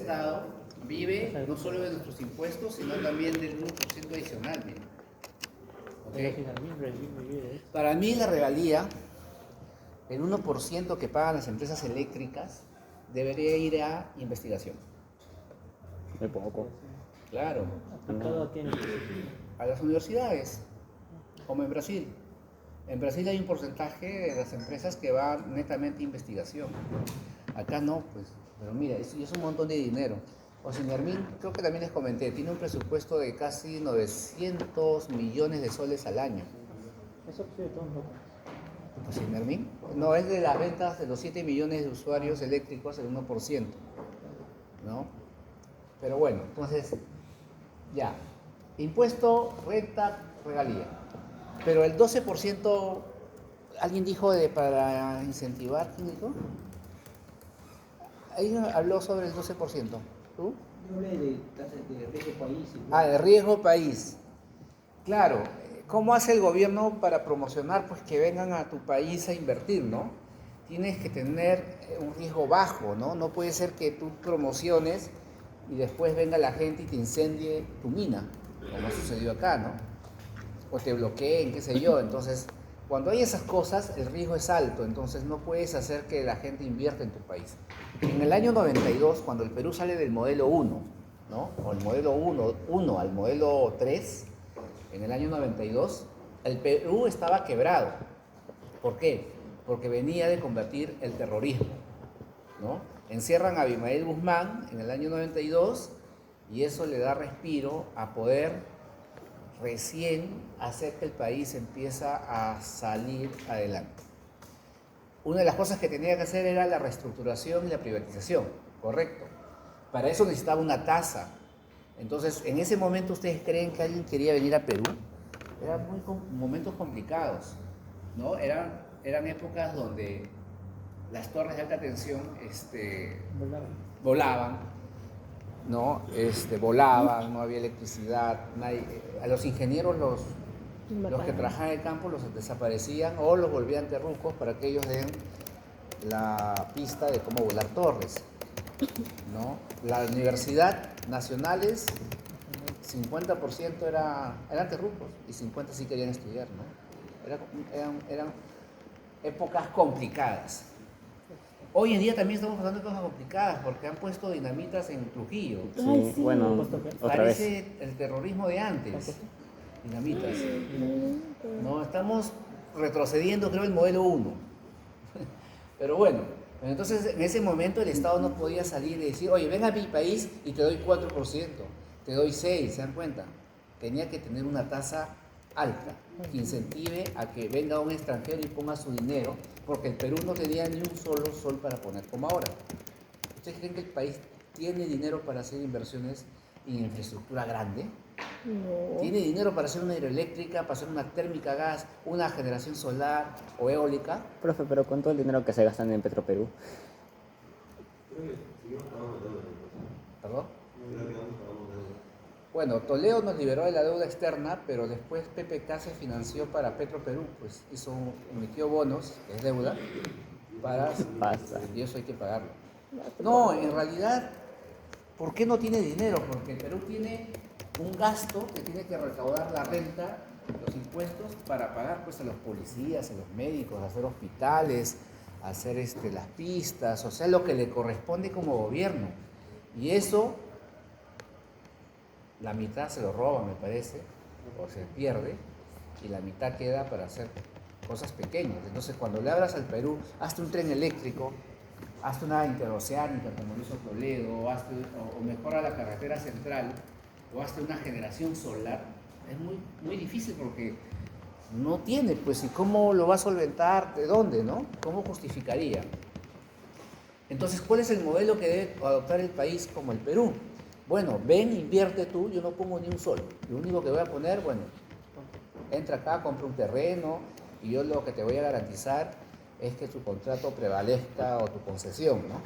Estado vive no solo de nuestros impuestos, sino también del 1% adicional. Mira. ¿Okay? Para mí la regalía, el 1% que pagan las empresas eléctricas, debería ir a investigación. Muy poco. Claro. ¿Aplicado a quién? A las universidades, como en Brasil. En Brasil hay un porcentaje de las empresas que va netamente a investigación. Acá no, pues. Pero mira, es un montón de dinero. José Nermín, creo que también les comenté, tiene un presupuesto de casi 900 millones de soles al año. Eso sí, todo un poco. José Nermín, no, es de las ventas de los 7 millones de usuarios eléctricos, el 1%, ¿no? Pero bueno, entonces, ya, impuesto, renta, regalía. Pero el 12%, alguien dijo para incentivar, ¿quién dijo? Alguien habló sobre el 12%. ¿Tú? Yo hablé de tasas de riesgo país. De riesgo país. Claro, ¿cómo hace el gobierno para promocionar pues que vengan a tu país a invertir, ¿no? Tienes que tener un riesgo bajo, ¿no? No puede ser que tú promociones y después venga la gente y te incendie tu mina, como ha sucedido acá, ¿no? O te bloqueen, qué sé yo. Entonces, cuando hay esas cosas, el riesgo es alto, entonces no puedes hacer que la gente invierta en tu país. En el año 92, cuando el Perú sale del modelo 1, ¿no? O el modelo 1 al modelo 3, en el año 92, el Perú estaba quebrado. ¿Por qué? Porque venía de combatir el terrorismo, ¿no? Encierran a Abimael Guzmán en el año 92 y eso le da respiro a poder recién hacer que el país empieza a salir adelante. Una de las cosas que tenía que hacer era la reestructuración y la privatización, correcto. Para eso necesitaba una tasa. Entonces, en ese momento, ¿ustedes creen que alguien quería venir a Perú? Eran momentos complicados, ¿no? Eran épocas donde las torres de alta tensión volaban, ¿no? Volaban, no había electricidad, a los ingenieros los que trabajaban en el campo los desaparecían o los volvían terrucos para que ellos den la pista de cómo volar torres, ¿no? La universidad nacionales, 50% eran terrucos y 50% sí querían estudiar, ¿no? Eran épocas complicadas. Hoy en día también estamos pasando cosas complicadas porque han puesto dinamitas en Trujillo. Sí, bueno, otra vez. Parece el terrorismo de antes. Dinamitas. No, estamos retrocediendo, creo, el modelo 1. Pero bueno, entonces en ese momento el Estado no podía salir y decir, oye, ven a mi país y te doy 4%, te doy 6%, ¿se dan cuenta? Tenía que tener una tasa alta que incentive a que venga un extranjero y ponga su dinero, porque el Perú no tenía ni un solo sol para poner como ahora. ¿Ustedes creen que el país tiene dinero para hacer inversiones en infraestructura grande? No. ¿Tiene dinero para hacer una hidroeléctrica, para hacer una térmica a gas, una generación solar o eólica? Profe, pero con todo el dinero que se gastan en Petroperú. ¿Perdón? Bueno, Toledo nos liberó de la deuda externa, pero después PPK se financió para Petroperú, pues emitió bonos, que es deuda, y eso hay que pagarlo. No, en realidad, ¿por qué no tiene dinero? Porque el Perú tiene un gasto que tiene que recaudar la renta, los impuestos, para pagar pues a los policías, a los médicos, a hacer hospitales, a hacer las pistas, o sea, lo que le corresponde como gobierno. Y eso, la mitad se lo roba, me parece, o se pierde, y la mitad queda para hacer cosas pequeñas. Entonces, cuando le hablas al Perú, hazte un tren eléctrico, hazte una interoceánica como lo hizo Toledo, o mejora la carretera central, o hazte una generación solar, es muy, muy difícil porque no tiene, pues, ¿y cómo lo va a solventar? ¿De dónde, no? ¿Cómo justificaría? Entonces, ¿cuál es el modelo que debe adoptar el país como el Perú? Bueno, ven, invierte tú, yo no pongo ni un sol. Lo único que voy a poner, bueno, entra acá, compra un terreno y yo lo que te voy a garantizar es que tu contrato prevalezca o tu concesión, ¿no?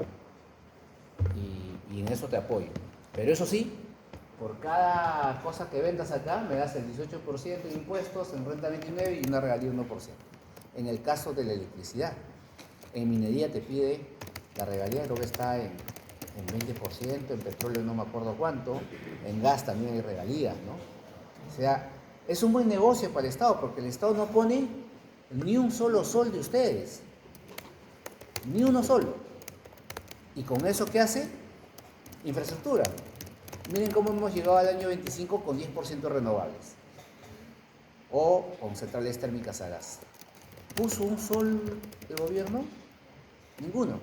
Y en eso te apoyo. Pero eso sí, por cada cosa que vendas acá me das el 18% de impuestos, en renta 29% y una regalía 1%. En el caso de la electricidad, en minería te pide la regalía, creo que está en un 20%, en petróleo no me acuerdo cuánto, en gas también hay regalías, ¿no? O sea, es un buen negocio para el Estado, porque el Estado no pone ni un solo sol de ustedes, ni uno solo. ¿Y con eso qué hace? Infraestructura. Miren cómo hemos llegado al año 25 con 10% renovables, o con centrales térmicas a gas. ¿Puso un sol el gobierno? Ninguno.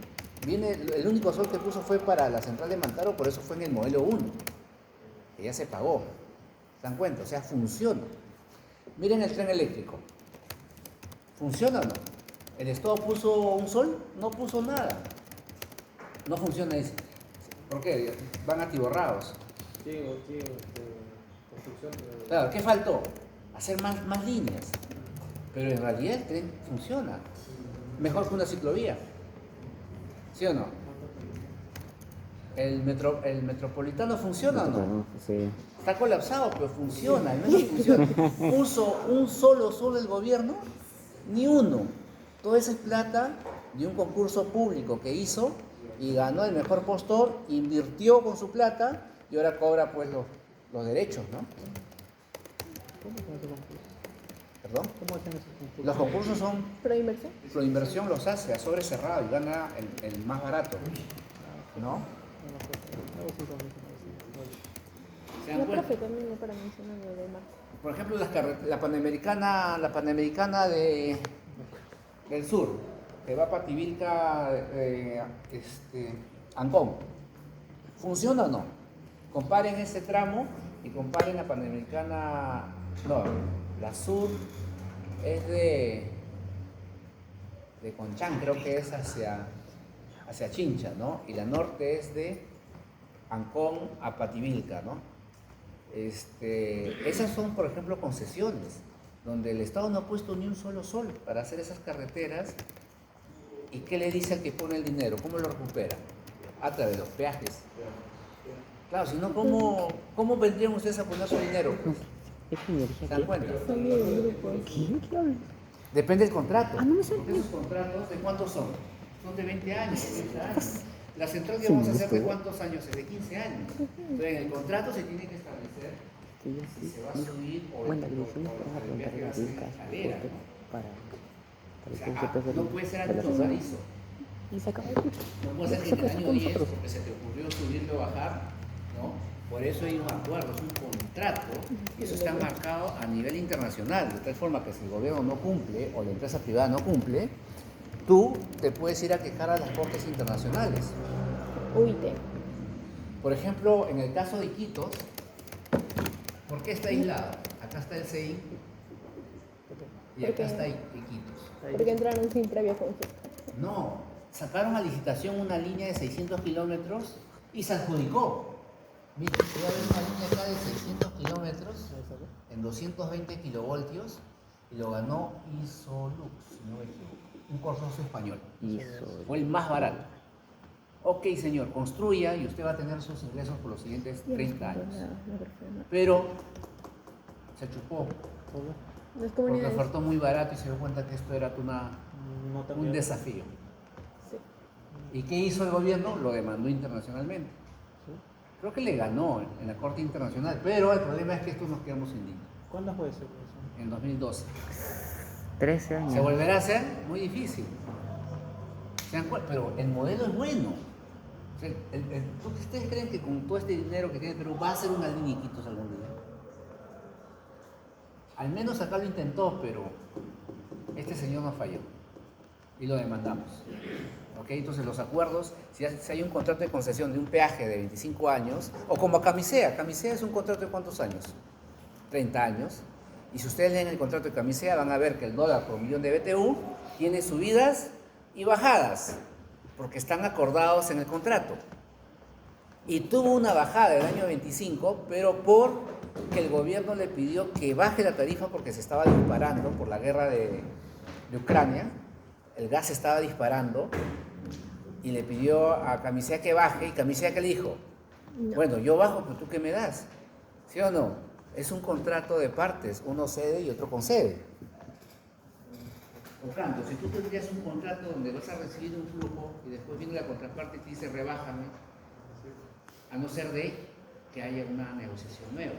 El único sol que puso fue para la central de Mantaro, por eso fue en el modelo 1, que ya se pagó. ¿Se dan cuenta? O sea, funciona. Miren el tren eléctrico. ¿Funciona o no? ¿El Estado puso un sol? No puso nada. No funciona eso. ¿Por qué? Van atiborrados. Construcción. Claro, ¿qué faltó? Hacer más líneas. Pero en realidad el tren funciona. Mejor que una ciclovía. ¿Sí o no? ¿El metropolitano funciona o no? Sí. Está colapsado, pero funciona, al menos funciona. ¿Puso un solo sol el gobierno? Ni uno. Toda esa es plata de un concurso público que hizo y ganó el mejor postor, invirtió con su plata y ahora cobra pues los derechos, ¿no? ¿Cómo se hace concurso? ¿Perdón? ¿Cómo hacen esos concursos? Los concursos son, ¿Proinversión? Proinversión los hace a sobre cerrado y gana el más barato, ¿no? ¿Se dan La cuenta? profe también no para mencionar lo de Marco. Por ejemplo, la Panamericana del Sur, que va para Tibilca, Ancón. ¿Funciona o no? Comparen ese tramo y comparen la Panamericana. No, la Sur es de Conchán, creo que es hacia Chincha, ¿no? Y la Norte es de Ancón a Pativilca, ¿no? Esas son, por ejemplo, concesiones, donde el Estado no ha puesto ni un solo sol para hacer esas carreteras. ¿Y qué le dice al que pone el dinero? ¿Cómo lo recupera? A través de los peajes. Claro, si no, ¿cómo vendrían ustedes a poner su dinero? Pues? ¿Se dan cuenta? Depende del contrato. Porque esos contratos, ¿de cuántos son? Son de 20 años, 30 años. La central que vamos a hacer, ¿de cuántos años? Es de 15 años. Entonces, en el contrato se tiene que establecer si se va a subir o el viaje va a ser escalera, ¿no? O sea, no puede ser algo chorizo. No puede ser que en el año 10, porque se te ocurrió subirlo o bajar, ¿no? Por eso hay un acuerdo, es un contrato, y eso está marcado a nivel internacional, de tal forma que si el gobierno no cumple o la empresa privada no cumple, tú te puedes ir a quejar a las cortes internacionales. UIT. Por ejemplo, en el caso de Iquitos, ¿por qué está aislado? Acá está el CEI y acá está Iquitos. Porque entraron sin previa consulta. No, sacaron a licitación una línea de 600 kilómetros y se adjudicó. Mira, voy a ver una línea acá de 600 kilómetros en 220 kilovoltios y lo ganó Isolux, si no me equivoco, un consorcio español. Fue el más barato. Ok, señor, construya y usted va a tener sus ingresos por los siguientes 30 años. Pero se chupó Las porque comunidades. ofertó muy barato y se dio cuenta que esto era un desafío. Sí. ¿Y qué hizo el gobierno? Lo demandó internacionalmente. Creo que le ganó en la Corte Internacional, pero el problema es que estos nos quedamos sin dinero. ¿Cuándo fue eso? En 2012. 13 años. ¿Se volverá a hacer? Muy difícil. ¿Se dan cuenta? Pero el modelo es bueno. O sea, ¿ustedes creen que con todo este dinero que tiene Perú va a ser una línea Iquitos algún día? Al menos acá lo intentó, pero este señor nos falló y lo demandamos. ¿Ok? Entonces los acuerdos, si hay un contrato de concesión de un peaje de 25 años, o como a Camisea es un contrato de ¿cuántos años? 30 años. Y si ustedes leen el contrato de Camisea van a ver que el dólar por millón de BTU tiene subidas y bajadas, porque están acordados en el contrato. Y tuvo una bajada del año 25, pero porque el gobierno le pidió que baje la tarifa porque se estaba disparando por la guerra de Ucrania. El gas se estaba disparando y le pidió a Camisea que baje, y Camisea que le dijo, No. bueno, yo bajo, pero ¿tú qué me das? ¿Sí o no? Es un contrato de partes, uno cede y otro concede. Por tanto, si tú tendrías un contrato donde vas a recibir un flujo y después viene la contraparte y te dice rebájame, a no ser de que haya una negociación nueva.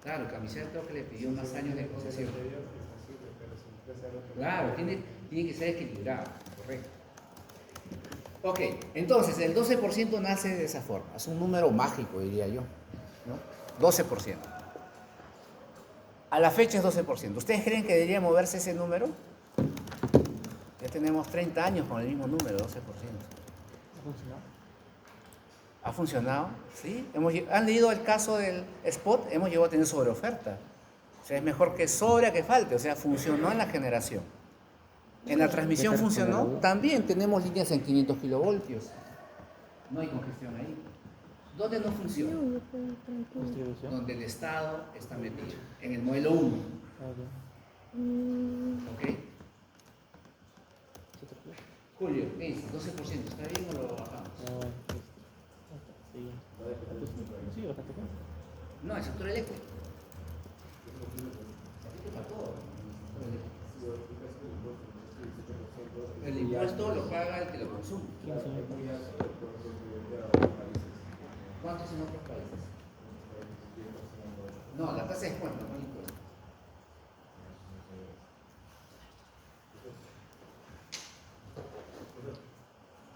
Claro, Camisea creo que le pidió más años de negociación. Claro, tiene que ser equilibrado, correcto. Ok, entonces el 12% nace de esa forma, es un número mágico, diría yo, ¿no? 12%. A la fecha es 12%. ¿Ustedes creen que debería moverse ese número? Ya tenemos 30 años con el mismo número, 12%. ¿Ha funcionado? ¿Sí? ¿Han leído el caso del spot? Hemos llegado a tener sobreoferta. O sea, es mejor que sobra que falte. O sea, funcionó en la generación. En la transmisión funcionó. También tenemos líneas en 500 kilovoltios. No hay congestión ahí. ¿Dónde no funciona? No, yo estoy tranquilo. Distribución. Donde el Estado está metido. En el modelo 1. Ah, ya. Mm, ¿Ok? ¿Se te fue? Julio, ¿qué dice? 12%. ¿Está bien o lo bajamos? Ah, bueno, listo. Sí, ya. Sí, bastante bien. No, el sector eléctrico. El impuesto lo paga el que lo consume. 15 años. ¿Cuántos en otros países? No, la tasa de descuento, no el impuesto.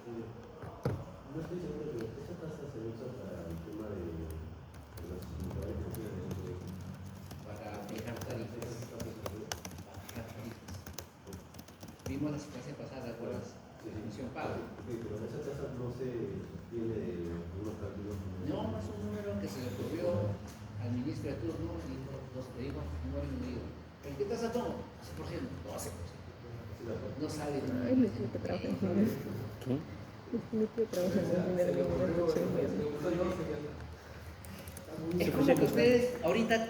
No estoy seguro, pero esa tasa se usa para el tema de las municipalidades. Para fijar tarifas. Para fijar tarifas. Vimos la situación pasada, ¿te acuerdas? De emisión pago. Sí, pero esa tasa no se tiene unos cálculos. No, es un número que se le ocurrió al ministro de turno y le dijo, no he venido. ¿En qué tasa tomo? 12%. 12%. No sabe. Ay, mi tío que trabaja en Gmail. ¿Qué? Mi tío trabaja en Gmail. Es como que ustedes, ahorita,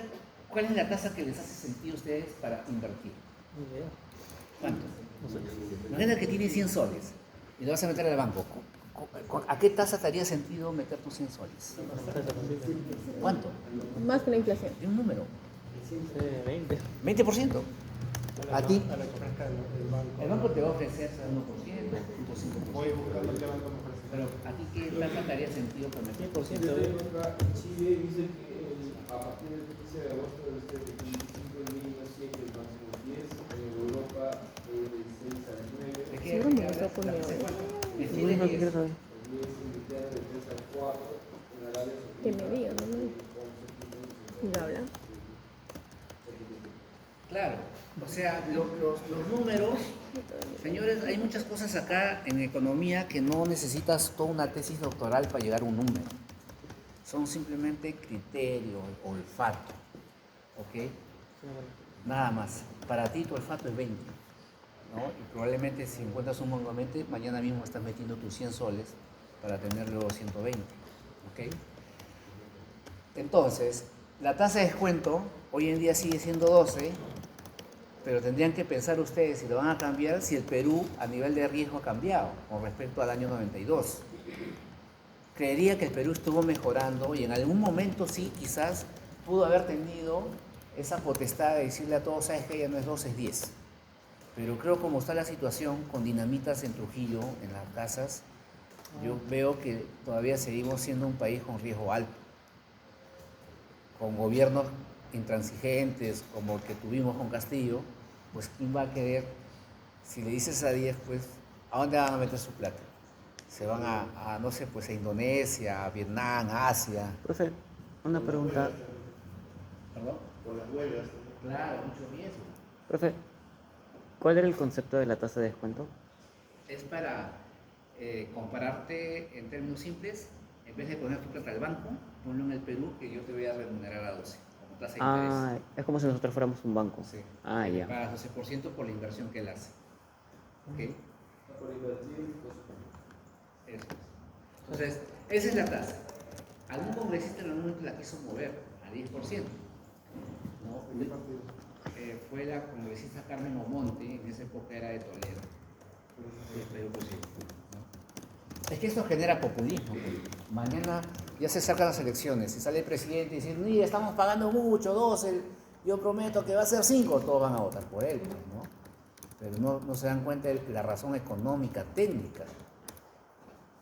¿cuál es la tasa que les hace sentido a ustedes para invertir? Ni idea. ¿Cuánto? No sé. Imagínate que tienes 100 soles y lo vas a meter al banco. ¿A qué tasa te haría sentido meter tus 100 soles? ¿Cuánto? Más que la inflación. De un número. 20. 20%. ¿A ti? A la que ofrezca el banco. El banco te va a ofrecer 1%, 0.5%. Voy buscando qué banco me ofrece. Pero ¿a ti qué tasa te haría sentido para meter? 100%. En Chile dice que a partir del 15 de agosto debe ser de 25 el mínimo 100 y el máximo 10. En Europa del 6 al 9. ¿De qué? Seguro me ¿De qué está hablas? poniendo. ¿De cuánto? De No, 7 no a 10. quiero saber. El 10 en Italia del 3 al 4. En Arabia Saudita. Que me digan, ¿no? Y habla. Claro, o sea, los números, señores, hay muchas cosas acá en economía que no necesitas toda una tesis doctoral para llegar a un número. Son simplemente criterio, olfato, ¿ok? Nada más. Para ti tu olfato es 20, ¿no? Y probablemente si encuentras un monumente, mañana mismo estás metiendo tus 100 soles para tener luego 120, ¿ok? Entonces, la tasa de descuento hoy en día sigue siendo 12, pero tendrían que pensar ustedes si lo van a cambiar si el Perú a nivel de riesgo ha cambiado con respecto al año 92. Creería que el Perú estuvo mejorando y en algún momento sí, quizás pudo haber tenido esa potestad de decirle a todos, sabes que ya no es 12, es 10. Pero creo como está la situación con dinamitas en Trujillo, en las casas, yo veo que todavía seguimos siendo un país con riesgo alto, con gobiernos intransigentes como el que tuvimos con Castillo, pues ¿quién va a querer? Si le dices a 10, pues ¿a dónde van a meter su plata? Se van a no sé, pues a Indonesia, a Vietnam, a Asia. Profe, una pregunta. ¿Perdón? Por las huelgas. Claro, mucho riesgo. Profe, ¿cuál era el concepto de la tasa de descuento? Es para compararte en términos simples, en vez de poner tu plata al banco, ponlo en el Perú que yo te voy a remunerar a 12, como tasa de Ah, es como si nosotros fuéramos un banco. interés. Sí. Ah, ya. Pagas 12% por la inversión que él hace. ¿Ok? Por invertir, pues, Eso es. Entonces, esa es la tasa. Algún congresista en algún momento la quiso mover a 10%. ¿No? Fue la congresista Carmen Omonte, en esa época era de Toledo. Pero pues sí, ¿no? Es que esto genera populismo. Mañana ya se sacan las elecciones y sale el presidente y dice, mira, estamos pagando mucho, 12, yo prometo que va a ser 5, todos van a votar por él, ¿no? Pero no se dan cuenta de la razón económica, técnica.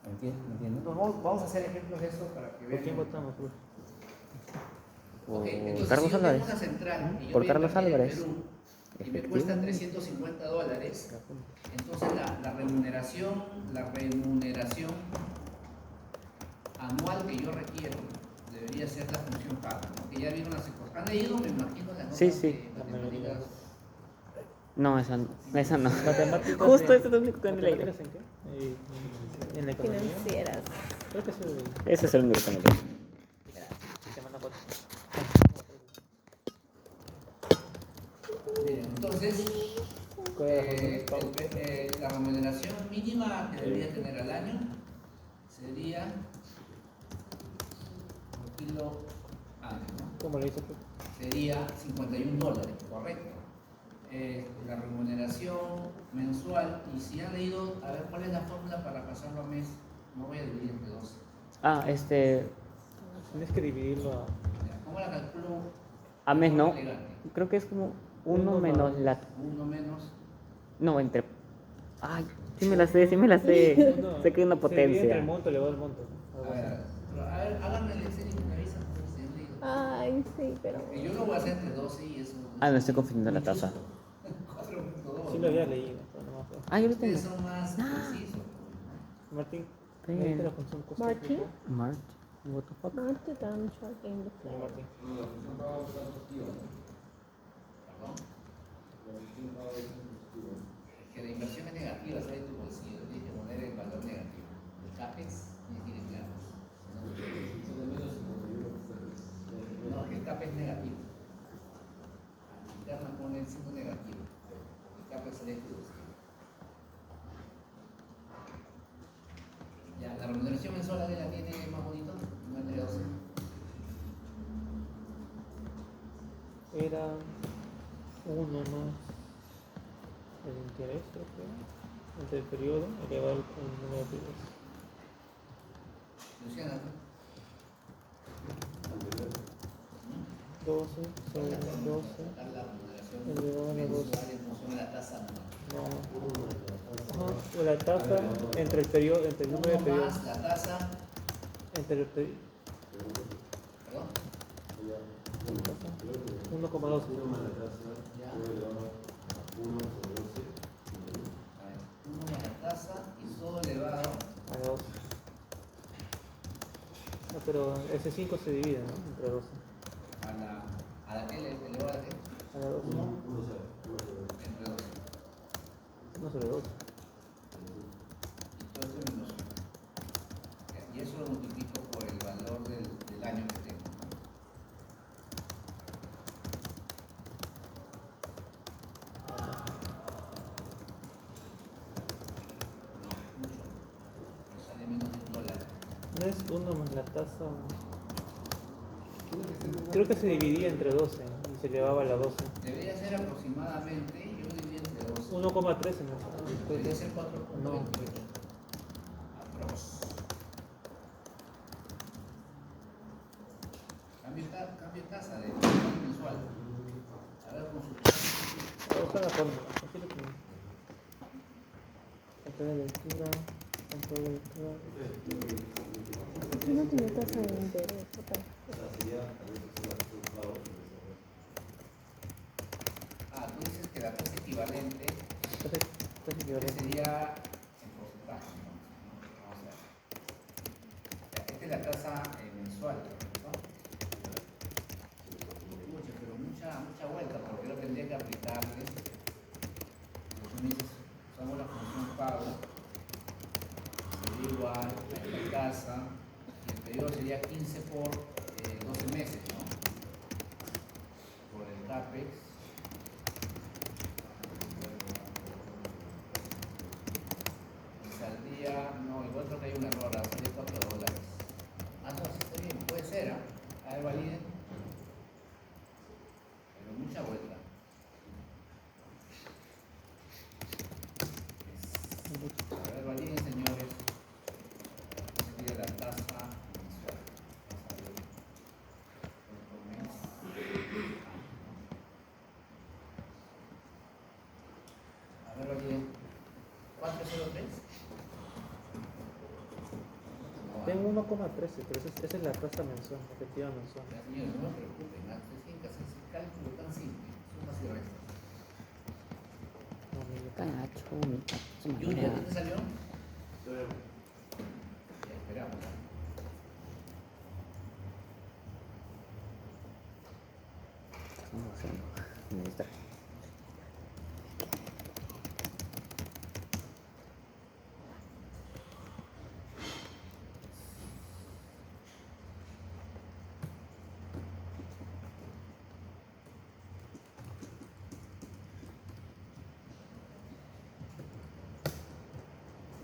¿Entiendes? Vamos a hacer ejemplos de eso para que ¿Por vean. quién votamos, profe? Por Ok, entonces, Carlos si yo Álvarez. tengo una central y yo Por voy a Carlos invertir en Álvarez. Perú y me cuesta $350, entonces la remuneración anual que yo requiero debería ser la función paga, ¿no? Que ya vieron las cosas. ¿Han leído, me imagino, las notas Sí, sí. de matemáticas? No, esa no. Esa no. Matemáticas. Justo en- eso es lo único que no he leído. ¿Matemáticas en qué? En la economía. Financieras. Creo que eso Ese es el único que no he leído. se manda fotos. Miren, entonces, ¿Cuál era la función de pago? la remuneración mínima que debería tener al año sería por kilo año, ¿no? ¿Cómo lo hizo, profe? Sería $51, correcto. La remuneración mensual, y si han leído, a ver cuál es la fórmula para pasarlo a mes, no voy a dividir entre 12. Tienes que dividirlo a... ¿Cómo la calculo? A mes no. Elegante. Creo que es como Uno 1 menos más- la. 1 menos. No, entre. Ay, sí me la sé, sí me la sé. No, Sé que hay una se divide entre potencia. el monto elevado al monto. ¿No? A Algo así. ver, háganme el Excel y me avisan si han leído. Ay, sí, pero. Porque yo lo voy a hacer entre 12 y eso. Ah, me estoy confundiendo la tasa. 4.2. Sí lo había leído, pero no me acuerdo. Ah, yo lo tengo. Ustedes son más precisos. Martín, Bien. ¿leíste la función costo de Martín. flujo? March. What the fuck? Marta dan shocking the Sí, Martín. No, la función pago está positiva. ¿Perdón? La función pago es positiva. Es que la inversión es negativa, sale de tu bolsillo. Tienes que poner el valor negativo. El CAPEX tiene que ir en claro. No, es que el CAPEX es negativo. A la interna pone el signo negativo. El CAPEX sale de tu bolsillo. Ya, la remuneración mensual la tiene más bonito, no entre 12. Era uno más el interés, creo que, entre el periodo elevado al número de periodos. Luciana, 12 sobre 12 sacar la remuneración elevado a la 12. mensual en función de la tasa anual. No. Ajá. O la tasa entre el periodo, entre el número de Uno periodos. más la tasa, Entre el periodo. perdón, 1,12. ya. A ver, 1 más la tasa y todo elevado A la 12. No, pero ese 5 se divide, ¿no? Entre 12. a la que elevado a la que, A la 12. entre 12. 1 sobre 12. Y todo eso menos 1. Y eso lo multiplico por el valor del año que tengo. Mucho. Me sale menos de $1. No es 1 más la tasa. Creo que se dividía entre 12 y se elevaba a la 12. Debería ser aproximadamente, yo lo diría entre 12. 1,13 me Debería parece. ser 4.28. No. Aprox. Cambio tasa de mensual. A ver, consultar. Voy a buscar la fórmula. Aquí lo tengo. Control de lectura. Control de lectura. No tiene tasa de interés, total. Ah, tú dices que la tasa equivalente Casi equivalente. sería en porcentaje, ¿no? Vamos a ver. Ya, esta es la tasa mensual, ¿correcto? Mucha, pero mucha vuelta, porque yo tendría que aplicarle. Tú me dices, usamos la función pago, sería igual a esta tasa, y el periodo sería 15 por 12 meses, ¿no? Por el CAPEX. Saldría, no, igual creo que hay un error, saldría $4. Ah, no, sí está bien, puede ser, ¿ah? A ver, validen. Pero mucha vuelta. A ver, validen, señores. Sería la tasa mensual. Vamos a ver. Por mes. 1,13, pero esa es la tasa mensual, efectiva mensual. Ya, señores, no se preocupen, ustedes tienen que hacer ese cálculo tan simple, sumas y restas. No, mira, Canacho, mi cacho, Junior, madre. ¿dónde salió? Pero, Ya esperamos. Estamos haciendo. Me distrae.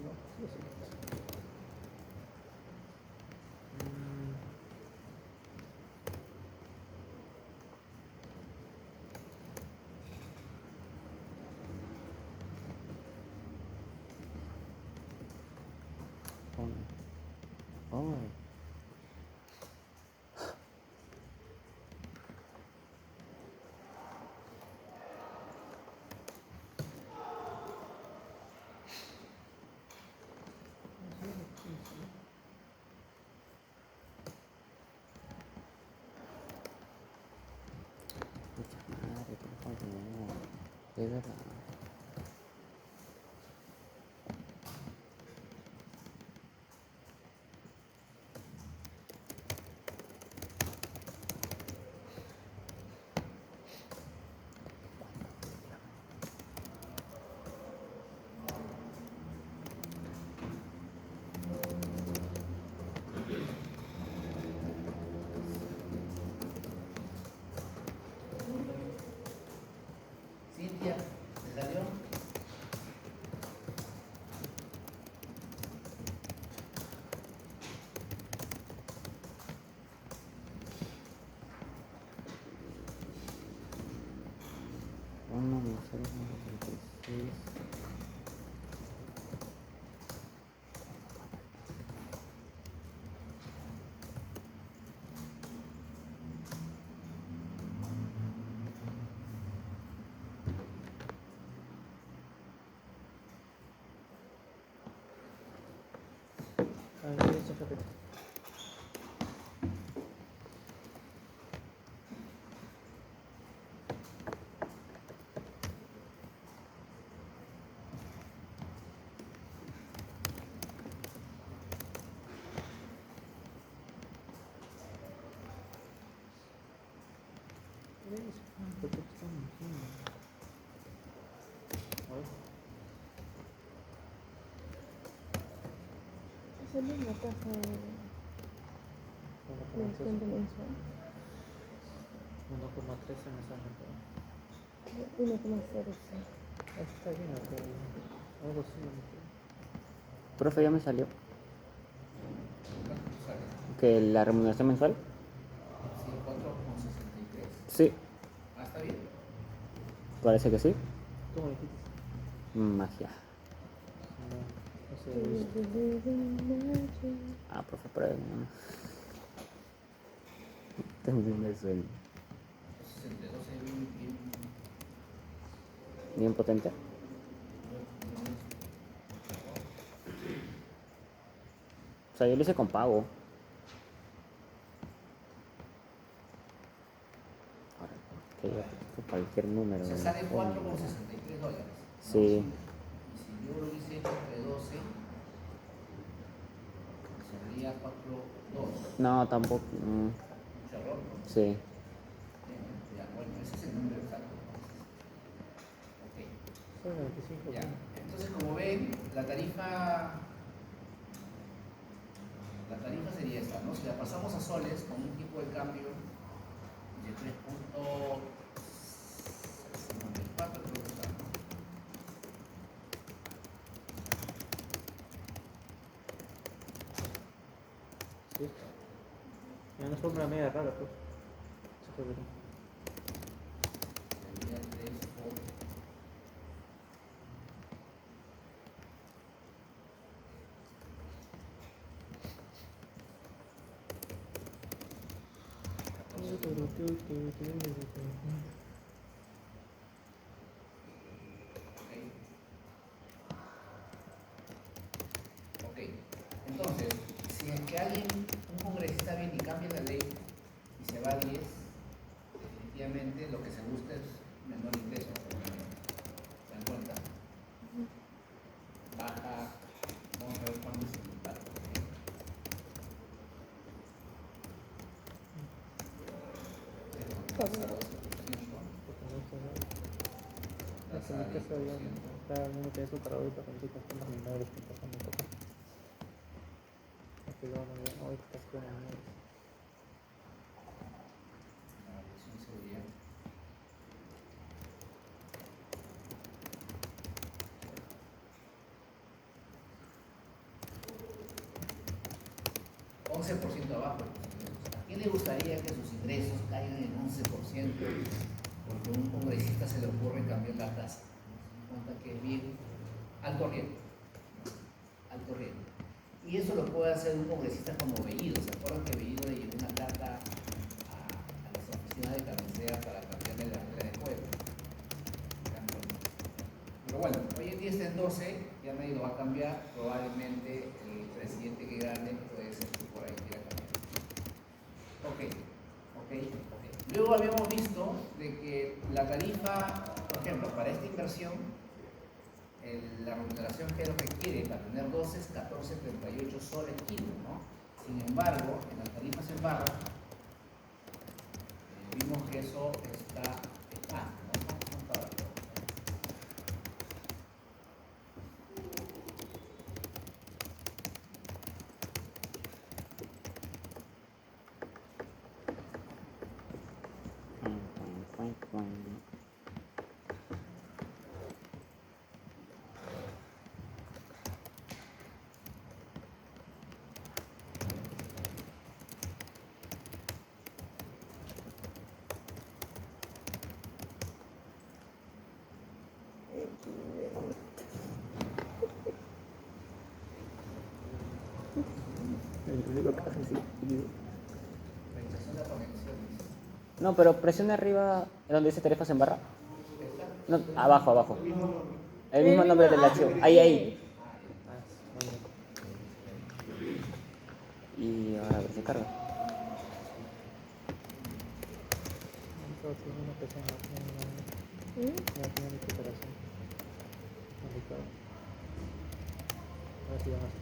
no, sí, sí. Oh. Pucha madre, por favor. De verdad. Cintia, ¿te salió? Uno más 0,36. A ver, eso, fíjate. ¿Por qué estamos haciendo? A ver. Esa es la tasa de descuento mensual. 1,13 me sale, pero 1,06. está bien, pero algo así. Profe, ya me salió. ¿Cuánto te sale? Que la remuneración mensual. Sí, 4,63. Sí, Ah, está bien. parece que sí. ¿Cómo dijiste? Magia. No sé, he visto. Ah, profe, pero no. Tengo un sueño. 62 es bien, bien, Bien potente. O sea, yo lo hice con pago. Ahora, que yo con cualquier número. se sale 4,63 dólares. ¿no? Sí. Y si yo lo hubiese hecho entre 12, sería 4,2. No, tampoco. Mucho error, ¿no? Sí. Ya, bueno, ese es el número exacto. Ok, Son 25. ya. Entonces, como ven, la tarifa sería esta, ¿no? Si la pasamos a soles con un tipo de cambio de 3,54, creo que está, ¿no? Sí. Ya no fue una media rara, pues. Se fue bien. Sería 3 por Ok. Ok. Entonces, si es que alguien ley y se va a 10, definitivamente lo que se busca es menor ingreso. ¿Se dan cuenta? Baja, vamos a ver cuándo es el impacto. En mi caso, cada uno tiene su parador y para nosotros son los menores que pasan un poco. Aquí vamos a ver, hoy estás con menores. La elección seguridad. $11 abajo. ¿A quién le gustaría que sus ingresos caigan en 11%? Porque a un congresista se le ocurre cambiar la tasa. Se cuenta que es bien alto riesgo. Alto riesgo. Y eso lo puede hacer un congresista como Bellido. ¿Se acuerdan que Bellido le llevó una carta a las oficinas de Cabecea para cambiarle la regla de juego? Pero bueno, hoy en día está en 12, ya nadie lo va a cambiar. Probablemente el presidente que gane puede ser que por ahí quiera cambiar. Ok. Luego habíamos visto de que la tarifa, por ejemplo, para esta inversión, la remuneración que es lo que quiere para tener 12 es 14.38 soles kilo, ¿no? Sin embargo, en las tarifas en barra, vimos que eso está mal, ¿no? No está barato. El único que hace sí. Realización de conexiones. No, pero presiona arriba donde dice tarifas en barra. No, abajo. El mismo nombre del archivo. Ahí. Y ahora a ver si carga. Entonces, una persona ya tiene recuperación. Complicado. A ver si vamos a hacer.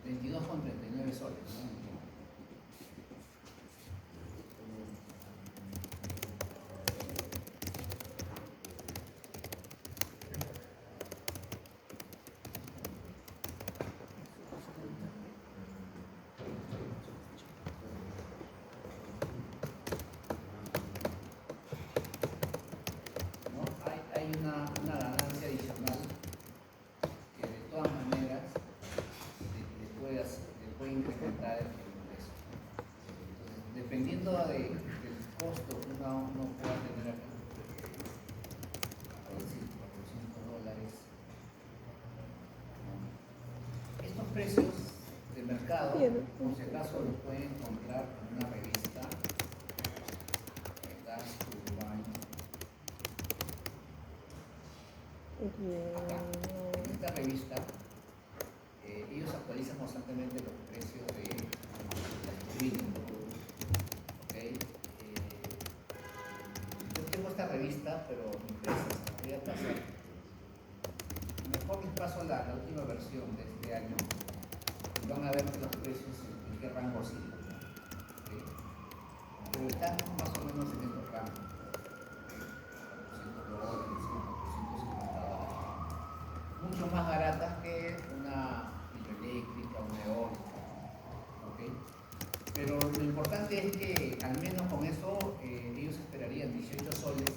$22.39, ¿no? Hay una ganancia adicional que de todas maneras le puede incrementar el ingreso. Entonces, dependiendo del costo que uno pueda tener acá, por decir, $400. Estos precios de mercado, por si acaso, los pueden encontrar en una revista. Acá, en esta revista, ellos actualizan constantemente los precios de las turbina. ¿Okay? Yo tengo esta revista, pero mi empresa se voy a pasar. Mejor les paso la última versión de este año. Y van a ver que los precios en qué rango oscilan. ¿Okay? Pero están más o menos en estos rangos. $400, mucho más baratas que una hidroeléctrica, una eólica, ¿okay? Pero lo importante es que al menos con eso ellos esperarían 18 soles,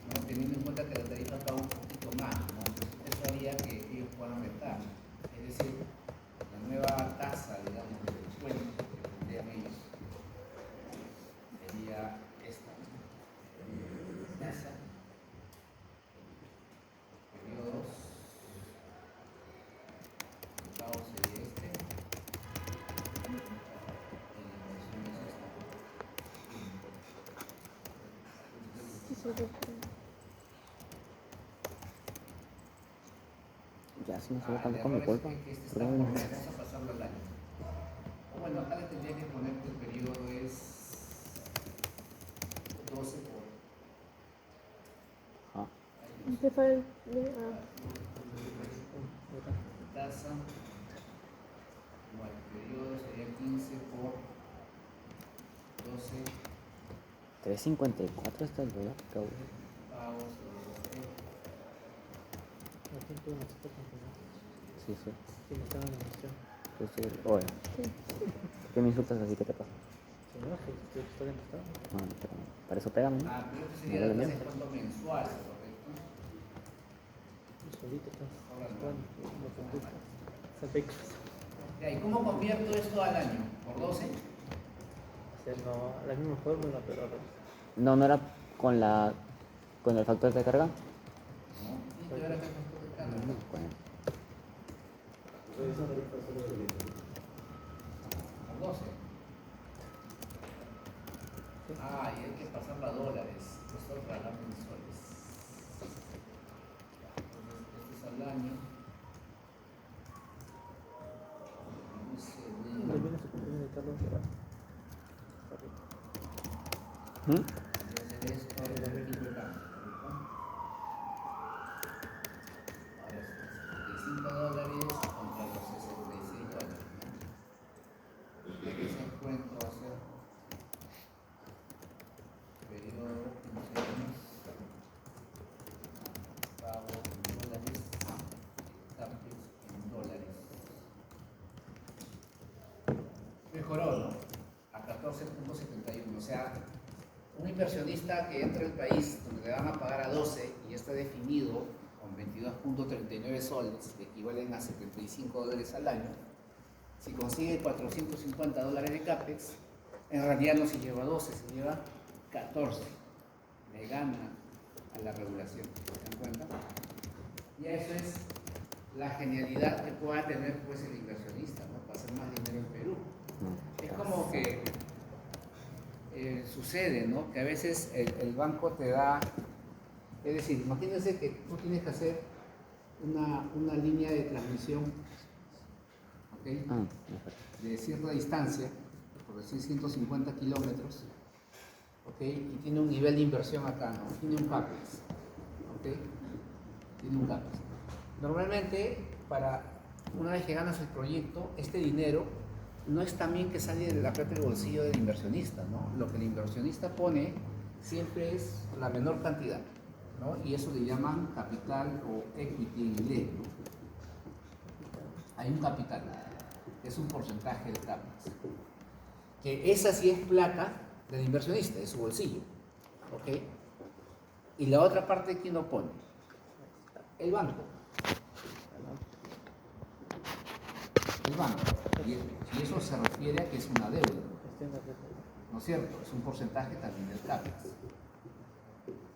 ¿no? Teniendo en cuenta que la tarifa está un poquito más, ¿no? Entonces, eso haría que ellos puedan rentar. Es decir, la nueva tasa, digamos, de descuento que tendrían ellos sería esta, ¿no? Tasa periodos Ya, si no se ve El tampoco mi error es culpa. que este está Pero por bueno, mes, vamos a pasarlo al año. Bueno, acá le tendría que poner que el periodo es 12 por ajá. Te falta. tasa. Bueno, el periodo sería 15 por 12 3.54 está el dólar, cabrón. pagos. La gente no se puede confiar. Sí, sí. Sí, no estaba en la emoción. Sí, sí. Oye, ¿por qué me insultas así? ¿Qué te pasa? Si no, pues yo estoy contestando. Ah, pero para eso pégame, ¿no? Ah, pero esto Me sería duele la tasa bien. de descuento mensual, ¿correcto? Y solito estás Ahora no. actuando. No te ocupas. Zapecas. Ya, ¿y cómo convierto esto al año? ¿Por 12? O sea, no, la misma fórmula, pero No, no era con el factor de carga. No, tiene que ver acá con todo el cambio. No, con el- Por 12. Ah, y hay que pasarla a dólares. Esto es para mensuales. Entonces, esto es al año. le viene su cumpleaños de Carlos Guevara. ¿Mm? Entonces esto es el tipo de cambio. Ahora es $75 contra los $66. Ese encuentro va a ser periodo 15 años, pago en dólares, taxes en dólares. Mejoró, ¿no? A 14.71. O sea, un inversionista que entra al país donde le van a pagar a 12 y está definido con 22.39 soles, que equivalen a $75 al año, si consigue $450 de CAPEX, en realidad no se lleva 12, se lleva 14. Le gana a la regulación, ¿se dan cuenta? Y eso es la genialidad que pueda tener pues el inversionista, ¿no? Para hacer más dinero en Perú. Es como que sucede, ¿no? Que a veces el banco te da, es decir, imagínense que tú tienes que hacer una línea de transmisión, ¿ok? Ah, De cierta distancia, por decir 150 kilómetros, ¿ok? Y tiene un nivel de inversión acá, ¿no? Tiene un CAPEX, ¿ok? Tiene un CAPEX. Normalmente, una vez que ganas el proyecto, este dinero no es también que sale de la plata del bolsillo del inversionista, ¿no? Lo que el inversionista pone siempre es la menor cantidad, ¿no? Y eso le llaman capital o equity en inglés, ¿no? Hay un capital, es un porcentaje del CAPEX, que esa sí es plata del inversionista, de su bolsillo, ¿ok? Y la otra parte, ¿quién lo pone? El banco. El banco. Y eso se refiere a que es una deuda, ¿no es cierto? Es un porcentaje también del CAPEX.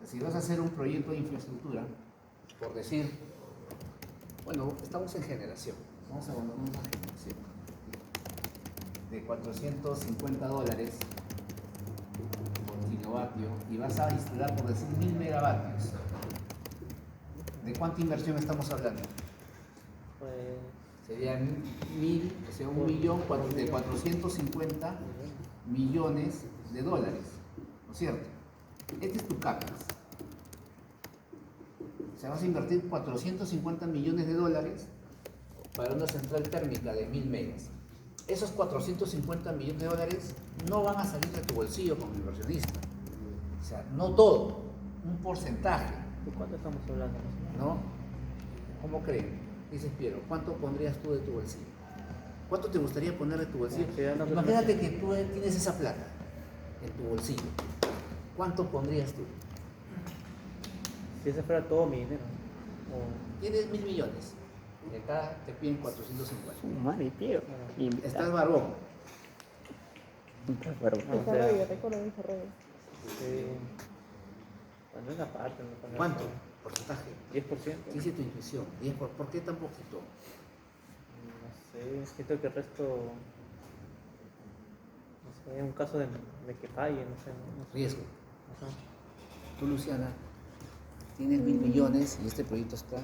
Si vas a hacer un proyecto de infraestructura, por decir, bueno, estamos en generación, vamos a poner una generación de $450 por kilovatio y vas a instalar, por decir, 1000 megavatios. ¿De cuánta inversión estamos hablando? Pues, Serían 1000, o sea, 1.000.000 de 450 millones de dólares, ¿no es cierto? Este es tu CAPEX. O sea, vas a invertir 450 millones de dólares para una central térmica de 1000 megas. Esos 450 millones de dólares no van a salir de tu bolsillo como inversionista. O sea, no todo, un porcentaje, ¿de cuánto estamos hablando? ¿no? ¿Cómo creen? Dices, Piero, ¿cuánto pondrías tú de tu bolsillo? ¿Cuánto te gustaría poner de tu bolsillo? Imagínate que tú tienes esa plata en tu bolsillo. ¿Cuánto pondrías tú? Si ese fuera todo mi dinero. Tienes 1000 millones. Y acá te piden 450. madre, tío. Estás barbón. Desarrollo, recuerdo desarrollo. Bueno, es la parte. No. ¿Cuánto? Porcentaje. 10%. ¿Qué dice tu intuición? ¿Por qué tan poquito? No sé, siento que el resto. No sé, un caso de que falle, no sé. Riesgo. Ajá. Tú, Luciana, tienes 1.000 millones y este proyecto está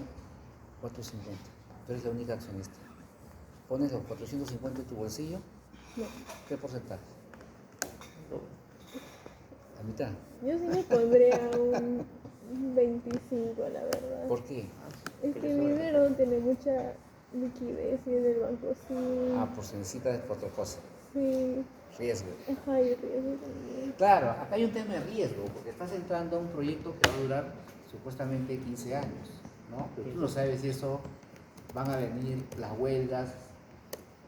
450. Tú eres la única accionista. ¿Pones los 450 en tu bolsillo? No. ¿Qué porcentaje? ¿La mitad? Yo sí me pondría un 25, la verdad. ¿Por qué? Es que mi dinero tiene mucha liquidez y en el banco sí. Por si necesitas otra cosa. Sí. Riesgo. Ajá, y riesgo también. Claro, acá hay un tema de riesgo, porque estás entrando a un proyecto que va a durar supuestamente 15 años, ¿no? Pero tú no sabes si eso van a venir las huelgas,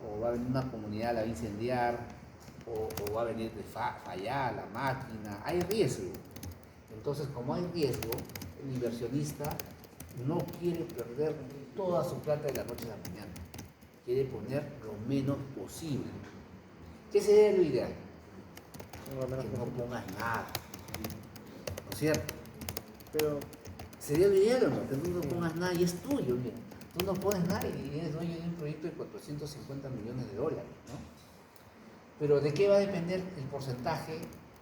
o va a venir una comunidad, la va a incendiar, o va a venir de fallar la máquina. Hay riesgo. Entonces, como hay riesgo, el inversionista no quiere perder toda su plata de la noche a la mañana. Quiere poner lo menos posible. ¿Qué sería lo ideal? Que no pongas nada. ¿No es cierto? Pero ¿Sería lo ideal o no? Que tú no pongas nada y es tuyo, mira. Tú no pones nada y eres dueño de un proyecto de 450 millones de dólares, ¿no? Pero ¿de qué va a depender el porcentaje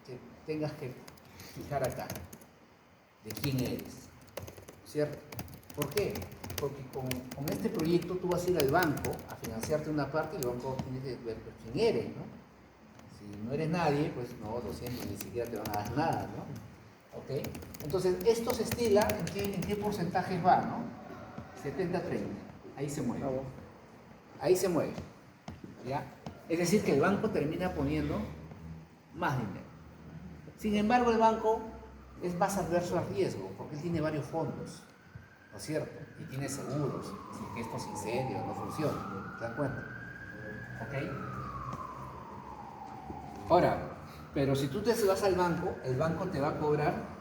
que tengas que fijar acá? ¿De quién eres? ¿Cierto? ¿Por qué? Porque con este proyecto tú vas a ir al banco a financiarte una parte y el banco tiene que ver quién eres, ¿no? Si no eres nadie, pues no, lo siento, ni siquiera te van a dar nada, ¿no? ¿Ok? Entonces, esto se estila en qué porcentajes va, ¿no? 70-30. Ahí se mueve. Ahí se mueve. ¿Ya? Es decir, que el banco termina poniendo más dinero. Sin embargo, el banco es más adverso al riesgo, porque él tiene varios fondos, ¿no es cierto? Y tiene seguros, así que estos incendios no funcionan, ¿te das cuenta? ¿Ok? Ahora, pero si tú te vas al banco, el banco te va a cobrar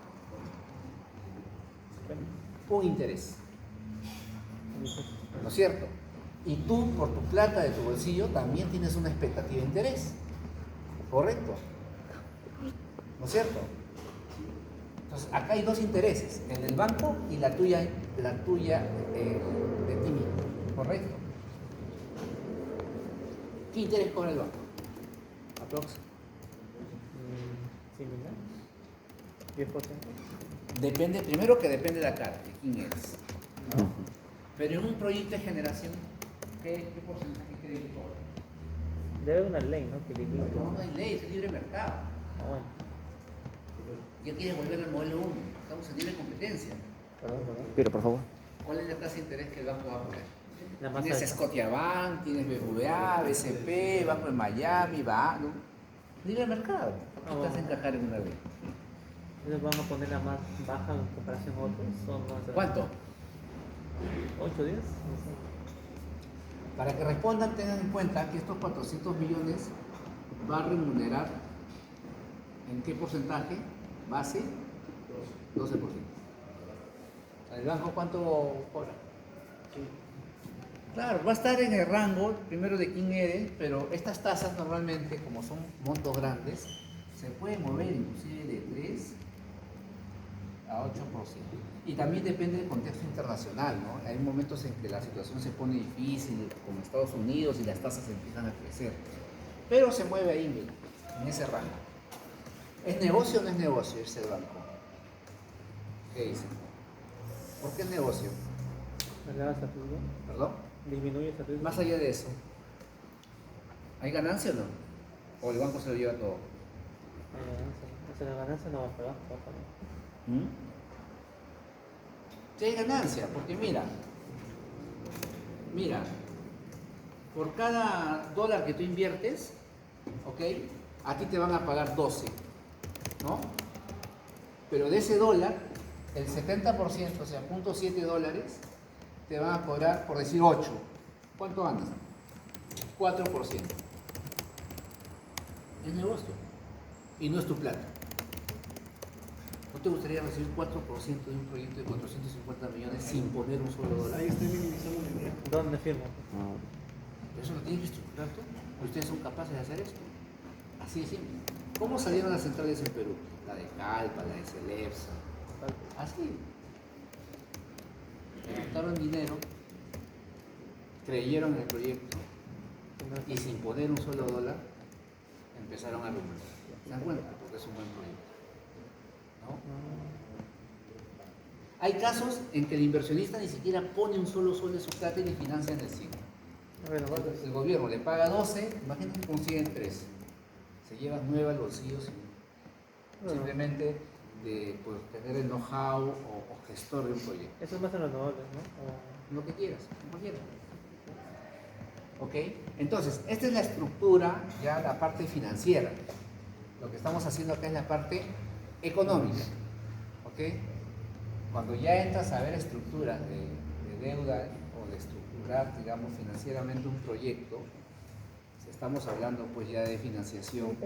un interés, ¿no es cierto? Y tú, por tu plata de tu bolsillo, también tienes una expectativa de interés, ¿correcto? ¿No es cierto? Entonces, acá hay dos intereses, el del banco y la tuya de ti mismo, ¿correcto? ¿Qué interés cobra el banco? Aprox. similar. 10%. Depende, primero que depende de la cara, de quién eres, ¿no? Pero en un proyecto de generación, ¿qué porcentaje cree que cobra? Debe haber una ley, ¿no? Que limite. No hay ley, es libre mercado. Ah, bueno. Ya quieres volver al modelo 1, estamos en libre competencia. Perdón. Pero por favor. ¿Cuál es la tasa de interés que el banco va a poner? La más Tienes alta. Scotiabank, tienes BBVA, BCP, Banco de Miami, ¿no? Libre mercado. ¿Por qué te vas a encajar en una ley? Entonces vamos a poner la más baja en comparación a otros. Son más. ¿Cuánto? 8 días. Para que respondan, tengan en cuenta que estos 400 millones va a remunerar ¿en qué porcentaje? Base 12%. ¿El banco cuánto cobra? Claro, va a estar en el rango, primero de quién eres, pero estas tasas normalmente, como son montos grandes, se pueden mover inclusive de 3 a 8%. Y también depende del contexto internacional, ¿no? Hay momentos en que la situación se pone difícil, como Estados Unidos, y las tasas empiezan a crecer. Pero se mueve ahí, mira, en ese rango. ¿Es negocio o no es negocio irse al banco? ¿Qué dicen? ¿Por qué es negocio? ¿Elevas el riesgo? ¿Perdón? ¿Disminuyes el riesgo? Más allá de eso, ¿hay ganancia o no? ¿O el banco se lo lleva todo? La ganancia no va para abajo, va para abajo. Sí hay ganancia, porque mira, por cada dólar que tú inviertes, ¿ok? A ti te van a pagar 12, ¿no? Pero de ese dólar, el 70%, o sea, $0.7, te van a cobrar, por decir 8. ¿Cuánto ganas? 4%. Es negocio. Y no es tu plata. ¿No te gustaría recibir 4% de un proyecto de 450 millones sin poner un solo dólar? Ahí estoy minimizando la idea. ¿Dónde firmo? Eso lo tienes que estructurar tú. Ustedes son capaces de hacer esto. Así de simple. ¿Cómo salieron las centrales en Perú? La de Calpa, la de Celepsa. Así. Levantaron dinero, creyeron en el proyecto y sin poner un solo dólar empezaron a remontar. ¿Se dan cuenta? Porque es un buen proyecto. ¿No? Hay casos en que el inversionista ni siquiera pone un solo sol de su plata y le financian el 100. Bueno, El gobierno le paga 12, imagínate que consiguen 3. Se llevan 9 al bolsillo simplemente de pues, tener el know-how o gestor de un proyecto. eso es más en los renovables, ¿no? Lo que quieras, como quieras. ¿Ok? Entonces, esta es la estructura, ya la parte financiera. Lo que estamos haciendo acá es la parte económica. ¿Ok? Cuando ya entras a ver estructuras de deuda o de estructurar, digamos, financieramente un proyecto, estamos hablando pues ya de financiación,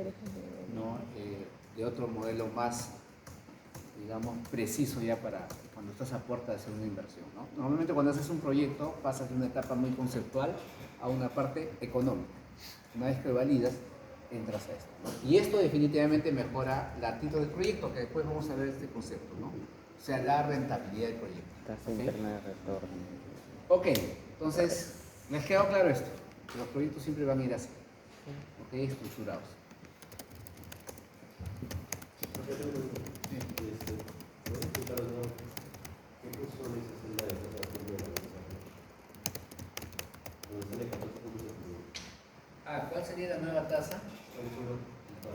¿no? De otro modelo más, digamos, preciso ya para cuando estás a puerta de hacer una inversión, ¿no? Normalmente cuando haces un proyecto pasas de una etapa muy conceptual a una parte económica. Una vez que validas, entras a esto, ¿no? Y esto definitivamente mejora la actitud del proyecto, que después vamos a ver este concepto, ¿no? O sea, la rentabilidad del proyecto. Tasa ¿Ok? interna de retorno. Ok, entonces, ¿les quedó claro esto? Que los proyectos siempre van a ir así, ¿ok? Estructurados. ¿Cuál sería la nueva tasa?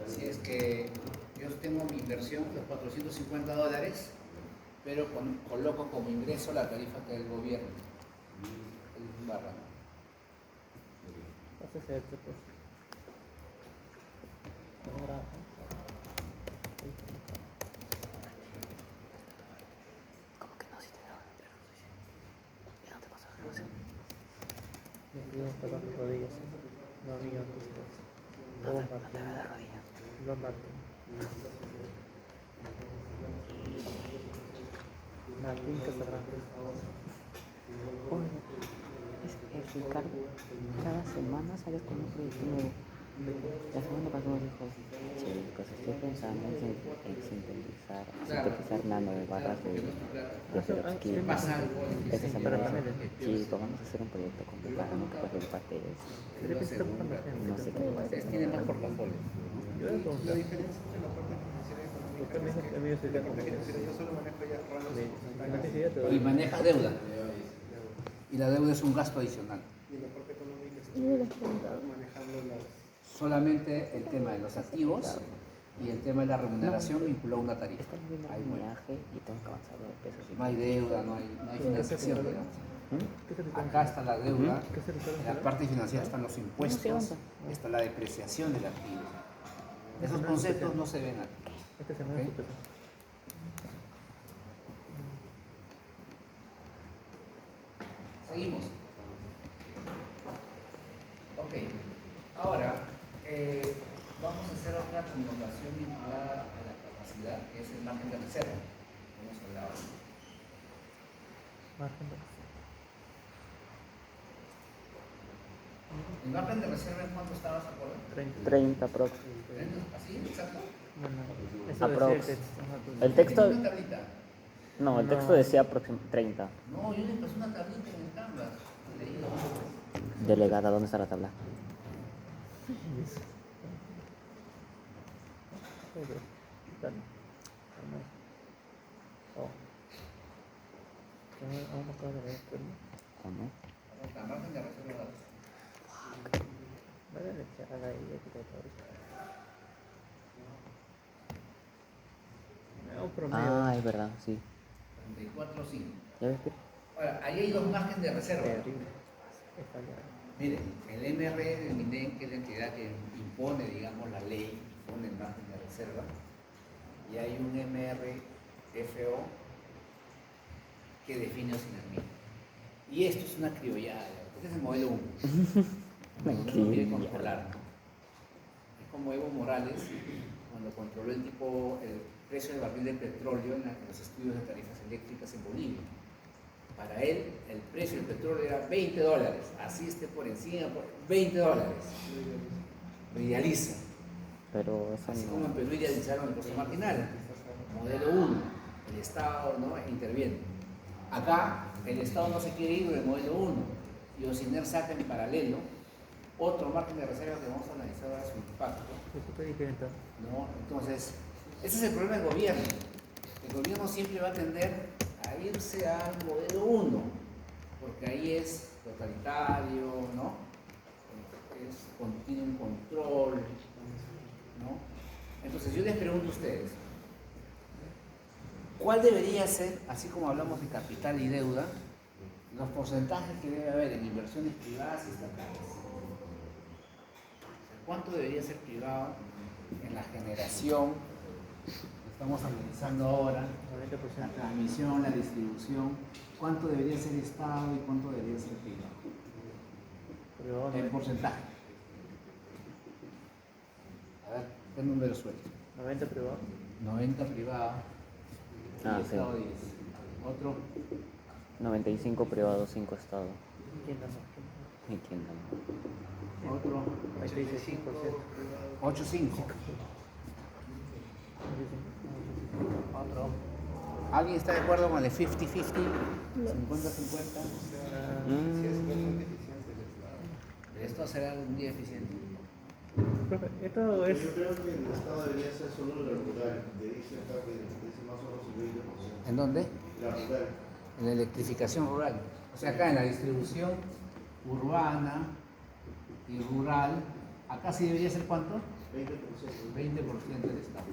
Si es que yo tengo mi inversión, los $450, pero coloco como ingreso la tarifa que da el gobierno. El barra. Haces esto, pues. Ahora, ¿Cómo que no? Si te daban ¿y no te pasa nada? me olvidó tocar mis rodillas. No, amigo, entonces. Luego No te Martín. da la rodilla. Luego Martín. Martín Casablanca. Oye, el Ricardo cada semana sale con un proyecto nuevo. La semana pasada dijo, chicos, estoy pensando en sintetizar nanobarras de perovskita. Esta semana dice, chicos, vamos a hacer un proyecto complicado, no que pasar papeles. Creo que está buscando gente. No sé qué va a hacer. Ustedes tienen más portafolio. Yo voy a preguntar. Porque a mí se queda como Yo solo manejo ya ramas. Y manejas deuda. Y la deuda es un gasto adicional. Y en la parte económica No me las estoy contaba. manejando las... Solamente el tema de los activos y el tema de la remuneración vinculado a una tarifa. Está viendo Ahí el muere. viaje y tengo que avanzar de pesos. No hay deuda, no hay financiación, digamos. ¿Qué se te Acá está la deuda, ¿Qué se te en la parte financiera están los impuestos, está la depreciación del activo. Esos conceptos no se ven aquí. Esta semana ¿Ok? es tu peso. Seguimos. Ok, ahora vamos a hacer otra connotación vinculada a la capacidad, que es el margen de reserva. Hemos hablado. Margen de ¿El margen de reserva en cuánto estabas de acuerdo? 30. 30 prox. ¿Así? ¿Exacto? Bueno, eso Aprox. decía el texto. Ajá, pues. El texto, ¿Tienes una tablita? no, el texto decía 30. No, yo le pasé una tablita en el Canvas. Leí. Delegada, ¿dónde está la tabla? Dale. Oh. Aún no acabo de leer, pero... ¿O no? La margen de reserva. Vale, le eché a la idea que te ahorita. Un promedio. Ah, es verdad, sí. 34.5. ¿Ya ves que? Ahora, ahí hay dos márgenes de reserva. Terrible. Es fallado. Miren, el MR del MINEN, que es la entidad que impone, digamos, la ley, impone el margen de reserva, y hay un MRFO que define o sin Y esto es una criollada, este es el modelo 1. No quiere controlar, ¿no? Es como Evo Morales, cuando controló el precio del barril de petróleo en los estudios de tarifas eléctricas en Bolivia. Para él, el precio del petróleo era $20, así esté por encima, $20. Lo idealiza. Pero eso Así como en no. Perú idealizaron el costo marginal. Modelo 1, el Estado, ¿no?, interviene. Acá, el Estado no se quiere ir del modelo 1 y Ociner saca en paralelo otro margen de reserva que vamos a analizar ahora su impacto, Es súper diferente. ¿no? Entonces, ese es el problema del gobierno. El gobierno siempre va a tender a a irse al modelo 1, porque ahí es totalitario, ¿no? Tiene un control, ¿no? Entonces yo les pregunto a ustedes, ¿cuál debería ser, así como hablamos de capital y deuda, los porcentajes que debe haber en inversiones privadas y estatales? ¿Cuánto debería ser privado en la generación que estamos analizando ahora, la transmisión, la distribución? ¿Cuánto debería ser Estado y cuánto debería ser privado? En porcentaje. A ver, ¿qué número suelto? 90 privado. 90 privado y Ah, Estado sí. 10. Otro, 95 privado, 5 Estado. ¿Quién da más? ¿Y quién da más? otro, Ahí te dice 5%. 8.5. Otro. ¿Alguien está de acuerdo con el 50-50? 50-50. Esto será un día eficiente. Profe, esto es. Yo creo que el Estado debería ser solo la rural, dice acá que dice más o menos el 20%. ¿En dónde? La rural. En la electrificación rural. O sea, acá en la distribución urbana y rural, acá sí debería ser ¿cuánto? 20%. 20% del Estado.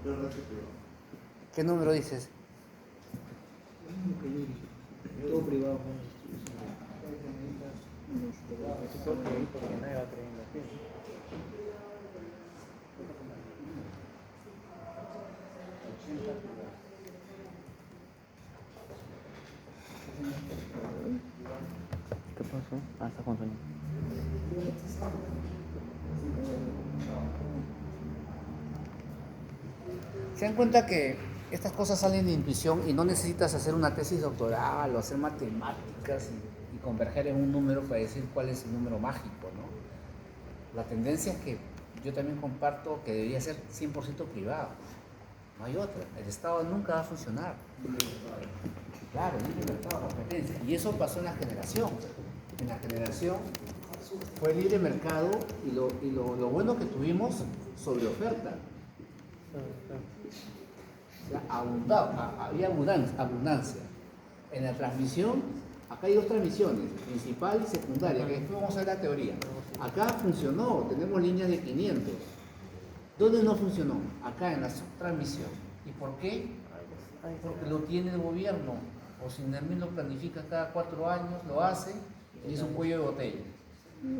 Pero no es que privado. ¿Qué número dices? Todo privado. Porque nadie va a creer en la firma. ¿Qué pasó? Ah, está con sueño. Se dan cuenta que estas cosas salen de intuición y no necesitas hacer una tesis doctoral o hacer matemáticas y converger en un número para decir cuál es el número mágico, ¿no? La tendencia es que yo también comparto que debería ser 100% privado. No hay otra. El Estado nunca va a funcionar. Claro, libre mercado, competencia. Y eso pasó en la generación. En la generación fue libre mercado y lo bueno que tuvimos sobre oferta. O sea, había abundancia. En la transmisión, acá hay dos transmisiones, principal y secundaria, que después vamos a ver la teoría. Acá funcionó, tenemos líneas de 500. ¿Dónde no funcionó? Acá en la subtransmisión. ¿Y por qué? Porque lo tiene el gobierno. O si Nermin lo planifica cada 4 años, lo hace y es un cuello de botella.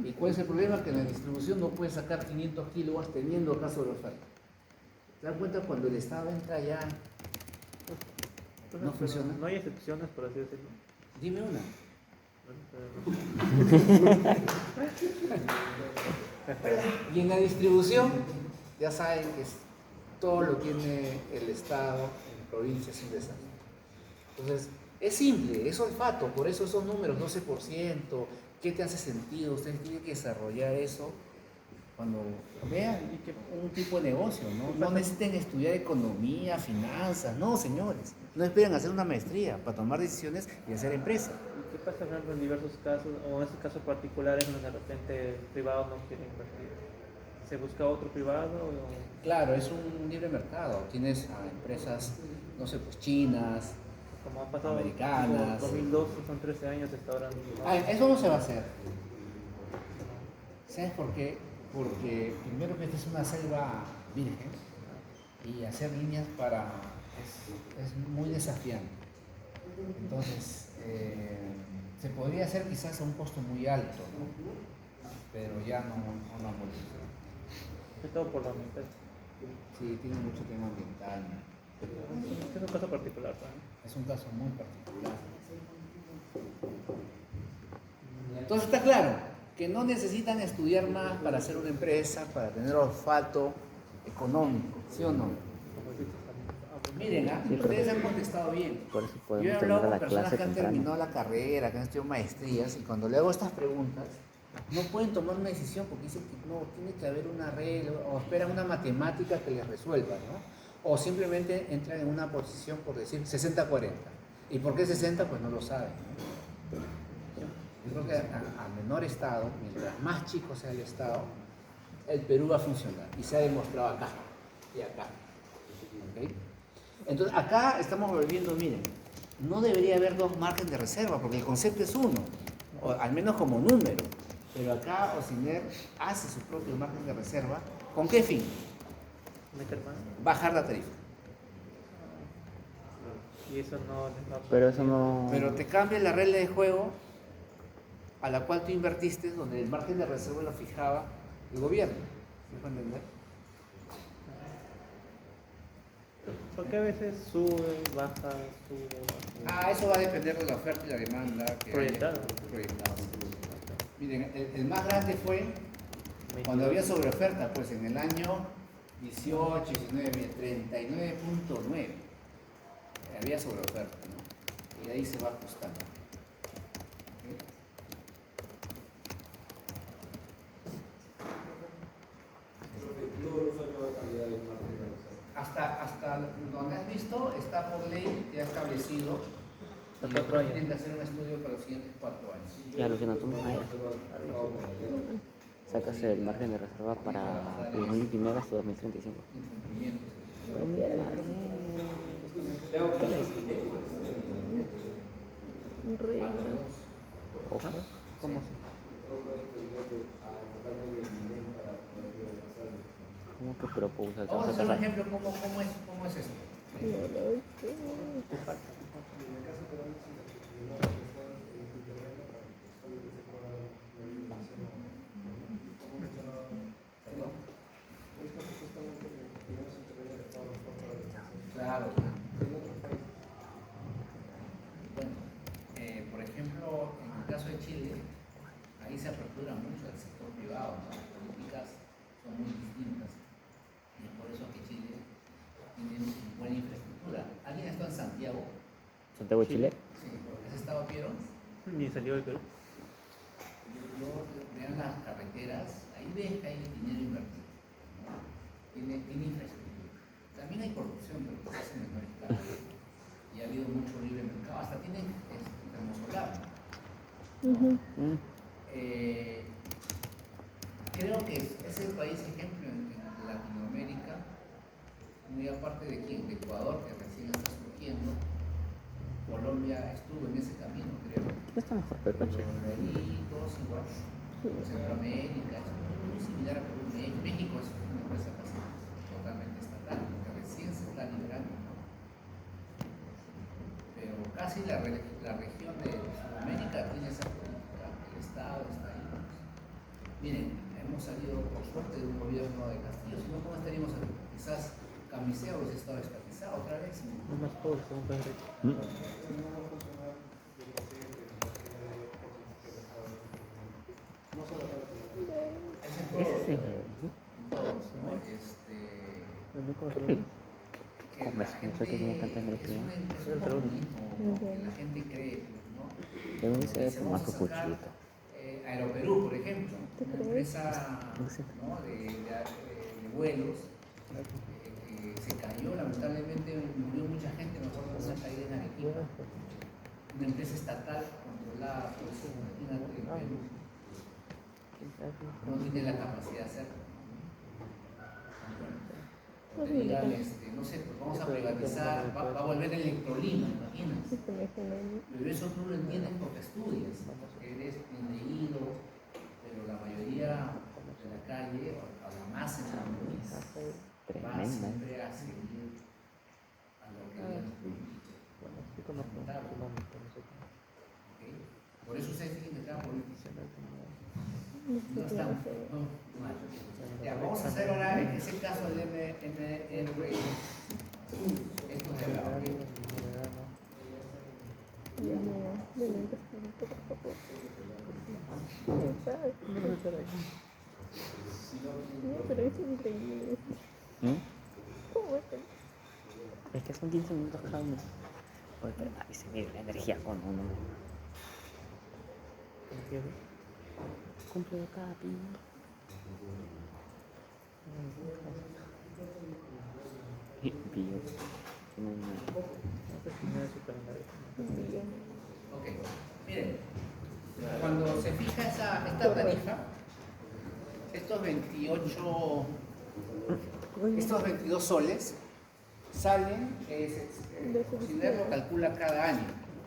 ¿Y cuál es el problema? Que en la distribución no puede sacar 500 kilowatts teniendo caso de oferta. ¿Te das cuenta cuando el Estado entra ya? No funciona. No hay excepciones, por así decirlo. Dime una. Y en la distribución, ya saben que todo lo tiene el Estado, en provincias y desastre. Entonces, es simple, es olfato, por eso esos números, 12%, ¿qué te hace sentido? Ustedes tienen que desarrollar eso cuando vean un tipo de negocio, ¿no? No necesiten estudiar economía, finanzas, no, señores. No esperen hacer una maestría para tomar decisiones y hacer empresa. ¿Qué pasa, por ejemplo, en diversos casos, o en estos casos particulares, donde de repente el privado no quiere invertir? ¿Se busca otro privado? O Claro, es un libre mercado. Tienes a empresas, no sé, pues chinas, como ha pasado americanas. 2002, son 13 años hasta ahora. Eso no se va a hacer. ¿Sabes por qué? Porque primero que esta es una selva virgen y hacer líneas es muy desafiante. Entonces, se podría hacer quizás a un costo muy alto, ¿no? Pero ya no mucho. Es todo por la mitad. Sí, tiene mucho tema ambiental, ¿no? Es un caso particular, ¿no? Es un caso muy particular. Entonces está claro que no necesitan estudiar más para hacer una empresa, para tener olfato económico, ¿sí o no? Miren, ustedes han contestado bien. Por eso Yo he podemos hablado tener con la personas clase que han temprano. terminado la carrera, que han estudiado maestrías, y cuando le hago estas preguntas, no pueden tomar una decisión porque dicen que no, tiene que haber una regla, o esperan una matemática que les resuelva, ¿no? O simplemente entran en una posición por decir 60-40. ¿Y por qué 60? Pues no lo saben, ¿no? Yo creo que a menor estado, mientras más chico sea el estado, el Perú va a funcionar. Y se ha demostrado acá y acá. ¿Okay? Entonces, acá estamos volviendo, miren, no debería haber dos márgenes de reserva, porque el concepto es uno, o al menos como número. Pero acá Ociner hace su propio margen de reserva. ¿Con qué fin? Meter más. Bajar la tarifa. Y eso no les va a Pero eso no... Pero te cambia la regla de juego a la cual tú invertiste, donde el margen de reserva lo fijaba el gobierno. ¿Me puedo entender? Porque a veces sube, baja, sube, baja. Eso va a depender de la oferta y la demanda que haya Proyectada. proyectado. Miren, el más grande fue cuando había sobreoferta, pues en el año 18, 19, 39.9. Había sobreoferta, ¿no? Y ahí se va ajustando. ¿Ok? Hasta donde has visto, está por ley ya establecido. Y Hasta 4 años. tienen que hacer un estudio para los siguientes 4 años. Ya, Luciano, tú sacas el margen de reserva para 2019 hasta 2035. Pero mira, ojo, ¿cómo así? ¿Cómo que pero puedo usar? Vamos a hacer un ejemplo, ¿cómo es esto? Claro. Bueno, por ejemplo, en el caso de Chile, ahí se apertura mucho al sector privado, ¿no? Las políticas son muy distintas. Y es por eso que Chile tiene buena infraestructura. ¿Alguien está en Santiago? ¿Santiago de Chile? Sí. ¿Has estado, Piero? Ni salió del Perú. Vean las carreteras, ahí ves que hay dinero invertido, ¿no? Tiene infraestructura. También hay corrupción, pero se hace en menor escala. Y ha habido mucho libre mercado, hasta tienen termosolar. Creo que es el país ejemplo en Latinoamérica, muy aparte de quién, de Ecuador, que recién está surgiendo. Colombia estuvo en ese camino, creo. Está mejor Perú que Chile. Y todos igual. Centroamérica es muy similar a Perú. México es una empresa casi totalmente estatal, que recién se está liberando, ¿no? Pero casi la región de Sudamérica tiene esa política, el Estado está ahí. Miren, hemos salido por suerte de un gobierno de Castillo, si no, ¿cómo estaríamos aquí? Quizás Camisea hubiese estado estatizado otra vez. No más pobres, según Pedro. Ese Que la gente cree, ¿no? Debe ser Dice, vamos más a sacar, cuchito. Aeroperú, por ejemplo, una empresa, ¿no? de vuelos, que se cayó, lamentablemente murió mucha gente, me acuerdo de una caída en Arequipa, una empresa estatal controlada por eso, imagínate, en Perú, no tiene la capacidad de hacerlo. Te digan, no sé, pues vamos a privatizar, va a volver Electrolima, imagínate. Pero eso tú lo entiendes porque estudias, porque eres bien leído, pero la mayoría de la calle, o la masa en el país, va siempre a seguir a lo que digan los políticos. ¿Okay? Por eso ustedes tienen que entrar a política. No estamos, no, mal. Ya, vamos a hacer ahora en ese caso el MNR. Esto es de la Pero es increíble. ¿Cómo es? Es que son 15 minutos cada uno. Oye, pero ahí se mide la energía con uno. Cumple de cada pin. Pillo. Ok, miren, cuando se fija esta tarifa, estos 22 soles, salen, De el su cocinero diseño. calcula cada año,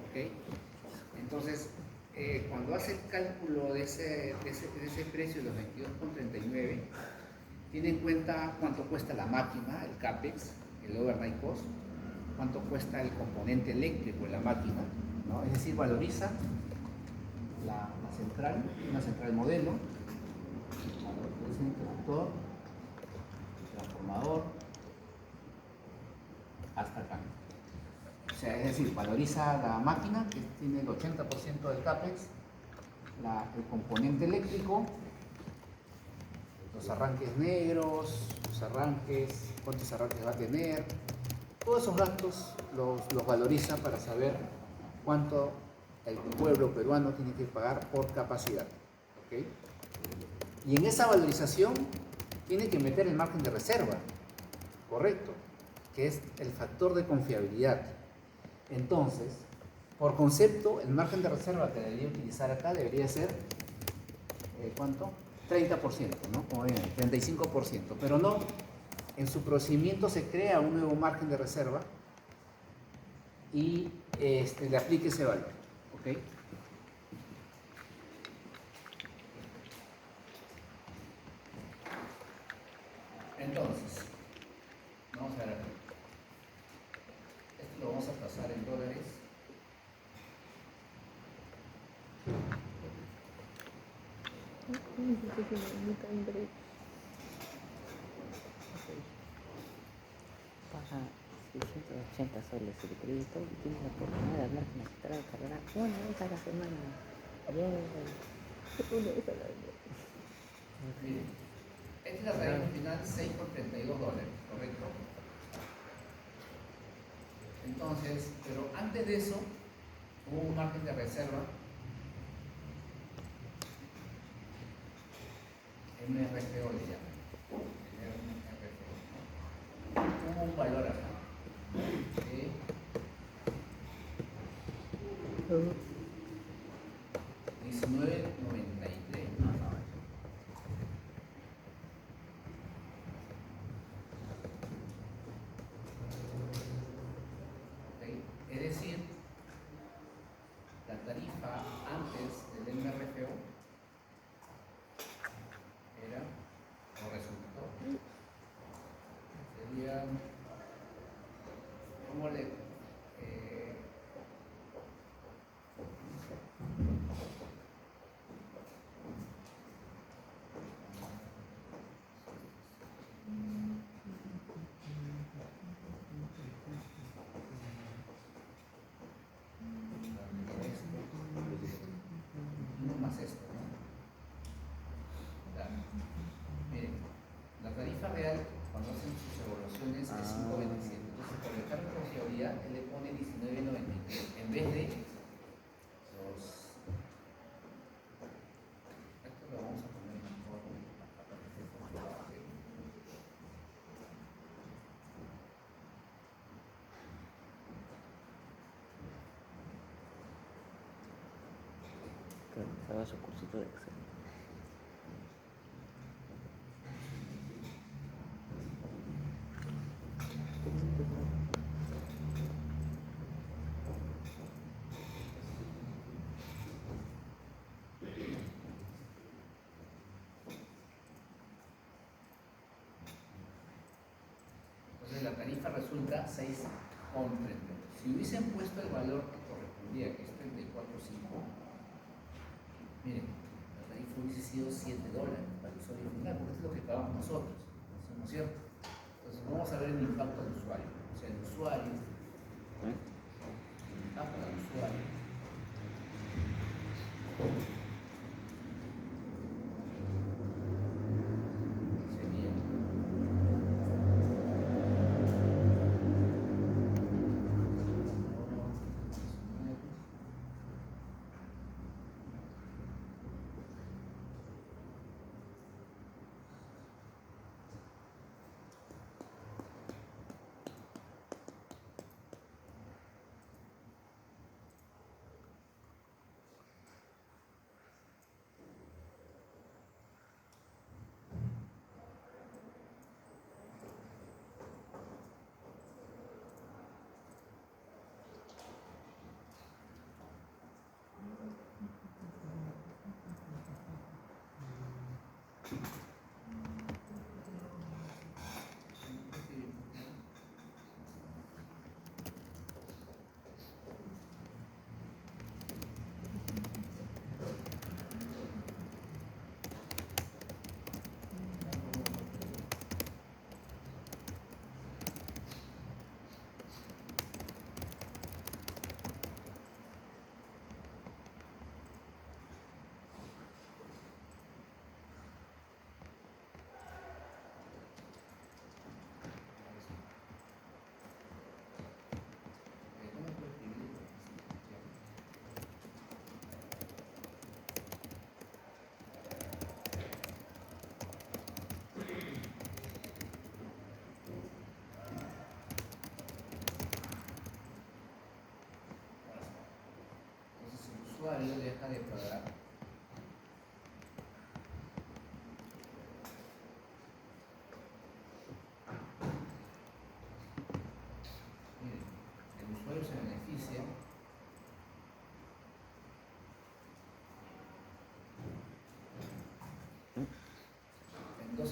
¿ok? Entonces, cuando hace el cálculo de ese precio de los 22,39, tiene en cuenta cuánto cuesta la máquina, el CAPEX, el overnight cost, cuánto cuesta el componente eléctrico de la máquina, ¿no? Es decir, valoriza la central, una central modelo, valoriza el interruptor, el transformador, hasta acá. O sea, es decir, valoriza la máquina, que tiene el 80% del CAPEX, el componente eléctrico, los arranques negros, los arranques, cuántos arranques va a tener, todos esos gastos los valoriza para saber cuánto el pueblo peruano tiene que pagar por capacidad. ¿Ok? Y en esa valorización tiene que meter el margen de reserva, correcto, que es el factor de confiabilidad. Entonces, por concepto, el margen de reserva que debería utilizar acá debería ser, ¿cuánto? 30%, ¿no? Como ven, 35%, pero no, en su procedimiento se crea un nuevo margen de reserva y le aplique ese valor, ¿ok? Entonces, vamos a ver aquí. Esto lo vamos a pasar en dólares. Paga 680 soles el crédito y tiene la oportunidad de hablar con la secretaria de carrera una vez a la semana. Una vez al año. Miren, esta es la tarifa final, $6,32, ¿correcto? Entonces, pero antes de eso, hubo un margen de reserva, MRFO le llaman, MRFO, ¿no? Hubo un valor acá, de 19,93. Es decir, la tarifa antes del MRFO era, o resultó, sería, ¿cómo le? No más esto, ¿no? Claro. Miren, la tarifa real, cuando hacen sus evaluaciones, es 5,27. Entonces, por el cargo de confiabilidad, él le pone 19,93 en vez de los. Esto lo vamos a poner mejor para que se ponga. Haga su cursito de Excel. Entonces la tarifa resulta 6,30. Si hubiesen puesto el valor que correspondía, que es 34,5, miren, la tarifa hubiese sido $7 para el usuario final, porque esto es lo que pagamos nosotros, ¿no es cierto? Entonces vamos a ver el impacto del usuario. O sea, el usuario, el impacto del usuario sería Entonces el usuario deja de pagar miren, el usuario se beneficia en 12%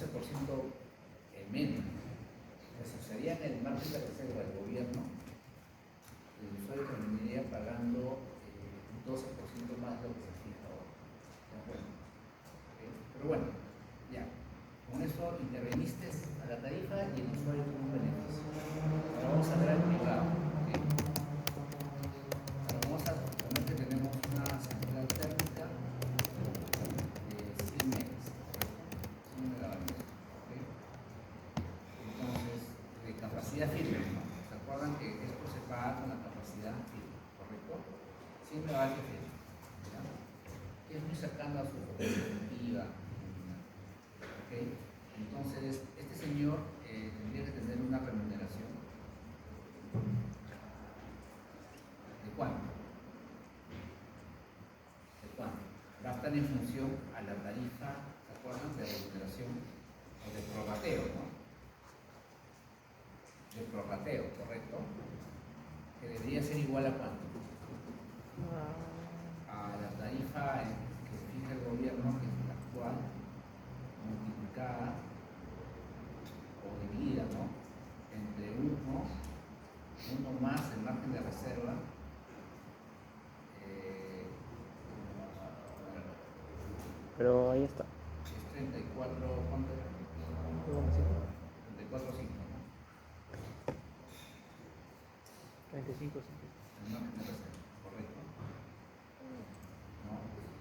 menos. Eso sería en el margen de reserva del gobierno, el usuario terminaría pagando 12% más de lo que se fija ahora. ¿De acuerdo? ¿Ok? Pero bueno, ya. Con eso interveniste a la tarifa y el usuario tuvo un beneficio. Ahora vamos a ver al privado. ¿Ok? Ahora vamos a suponer que tenemos una central térmica de 100 megas, ¿correcto? 100 megavatios. ¿Ok? Entonces, de capacidad firme, ¿no? ¿Se acuerdan que esto se paga con la capacidad firme, correcto? 100 megavatios firme, ¿ya? Que es muy cercano a su efectiva. ¿Ok? Entonces, este señor tendría que tener una remuneración ¿de cuánto? ¿De cuánto? Gastan en función a la tarifa, ¿se acuerdan? De remuneración o de prorrateo, ¿no? De prorrateo, ¿correcto? Que debería ser igual a cuánto? A la tarifa que fija el gobierno, que es la actual, multiplicada o dividida, ¿no? Entre uno más el margen de reserva, Pero ahí está. es 34, ¿cuánto era? 34,5, ¿no? 35, El margen de reserva, correcto. ¿No?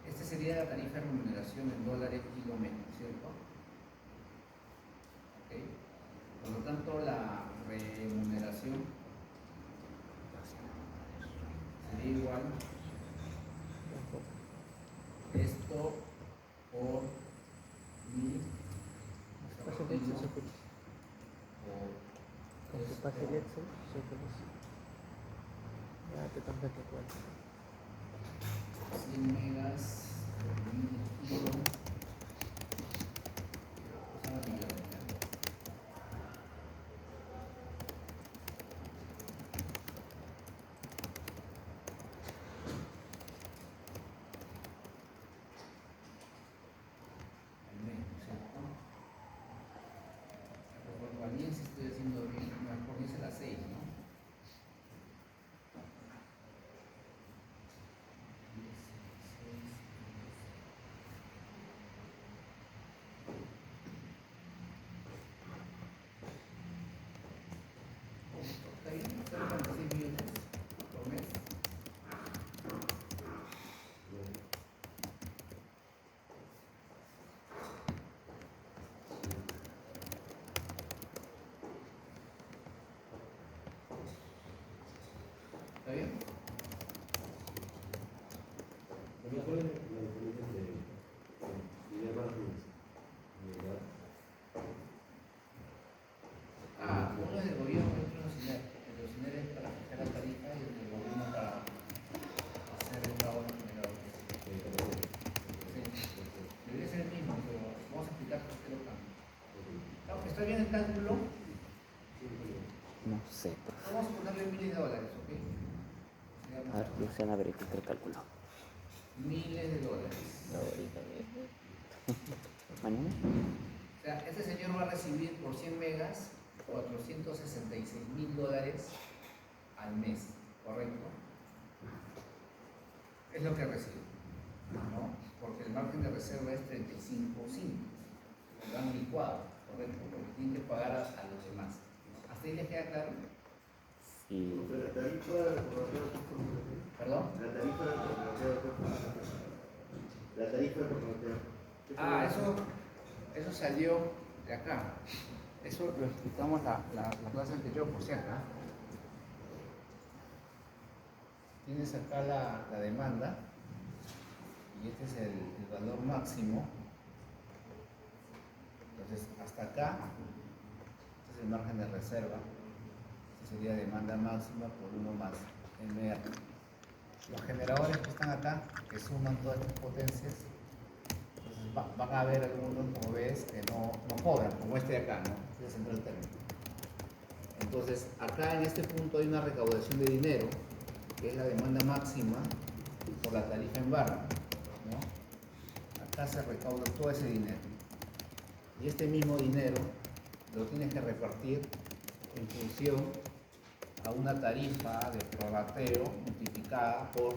Esta sería la tarifa de remuneración en dólares kilómetro, ¿cierto? ¿Ok? Por lo tanto, la remuneración sería igual esto por 1000 Pasa el Excel, soy feliz. por Con que pase el Excel, soy feliz. Ya te toca que cuenta. 100 megas por 1000 kilos. Es una milloneta. Al mes, ¿no es cierto? Recuerdo bien si estoy haciendo bien, mejor dice las 6, ¿no? Está bien, 0,6 millones por mes. ¿Está bien? ¿Cuál es la diferencia entre dilemas y edad? Uno es del gobierno y otro es del SINER. El del SINER es para fijar la tarifa y el del gobierno para hacer el pago de los generadores. Sí. Debería ser el mismo, pero vamos a explicar por qué lo cambio. ¿Está bien el cálculo? No sé, profe. Vamos a ponerle miles de dólares, ¿ok? A ver, Luciana verifica el cálculo. Miles de dólares. No, ahorita mismo. mañana. O sea, este señor va a recibir por 100 megas $466,000 al mes, ¿correcto? Es lo que recibe, ¿no? Porque el margen de reserva es 35,5, lo han licuado, ¿correcto? Porque tienen que pagar a los demás. ¿Hasta ahí les queda claro? Sí. La tarifa de ¿Perdón? La tarifa de La tarifa de Ah, eso salió de acá. Eso lo explicamos la clase anterior, por si acá. Tienes acá la demanda y este es el valor máximo. Entonces, hasta acá, este es el margen de reserva. Este sería demanda máxima por 1 más MR. Los generadores que están acá, que suman todas estas potencias, entonces van a haber algunos, como ves, que no cobran, como este de acá, ¿no? Este es el central térmico. Entonces, acá en este punto hay una recaudación de dinero, que es la demanda máxima por la tarifa en barra, ¿no? Acá se recauda todo ese dinero. Y este mismo dinero lo tienes que repartir en función a una tarifa de prorrateo multiplicada por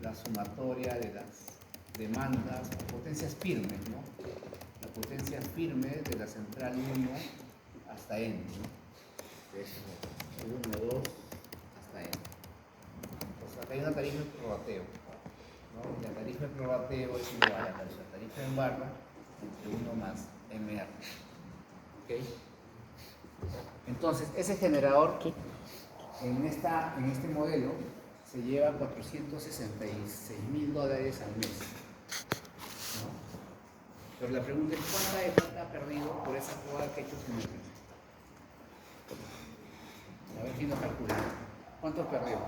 la sumatoria de las demandas o potencias firmes, ¿no? La potencia firme de la central 1 hasta N, ¿no? De 1, 2 hasta N. Entonces acá hay una tarifa de prorrateo, ¿no? Y la tarifa de prorrateo es igual a la tarifa en barra entre 1 más MR. ¿Ok? Entonces, ese generador en este modelo se lleva $466,000 al mes, ¿no? Pero la pregunta es, ¿cuánta de plata ha perdido por esa jugada que ha hecho Simétrica? A ver si nos calcula. ¿Cuánto perdió?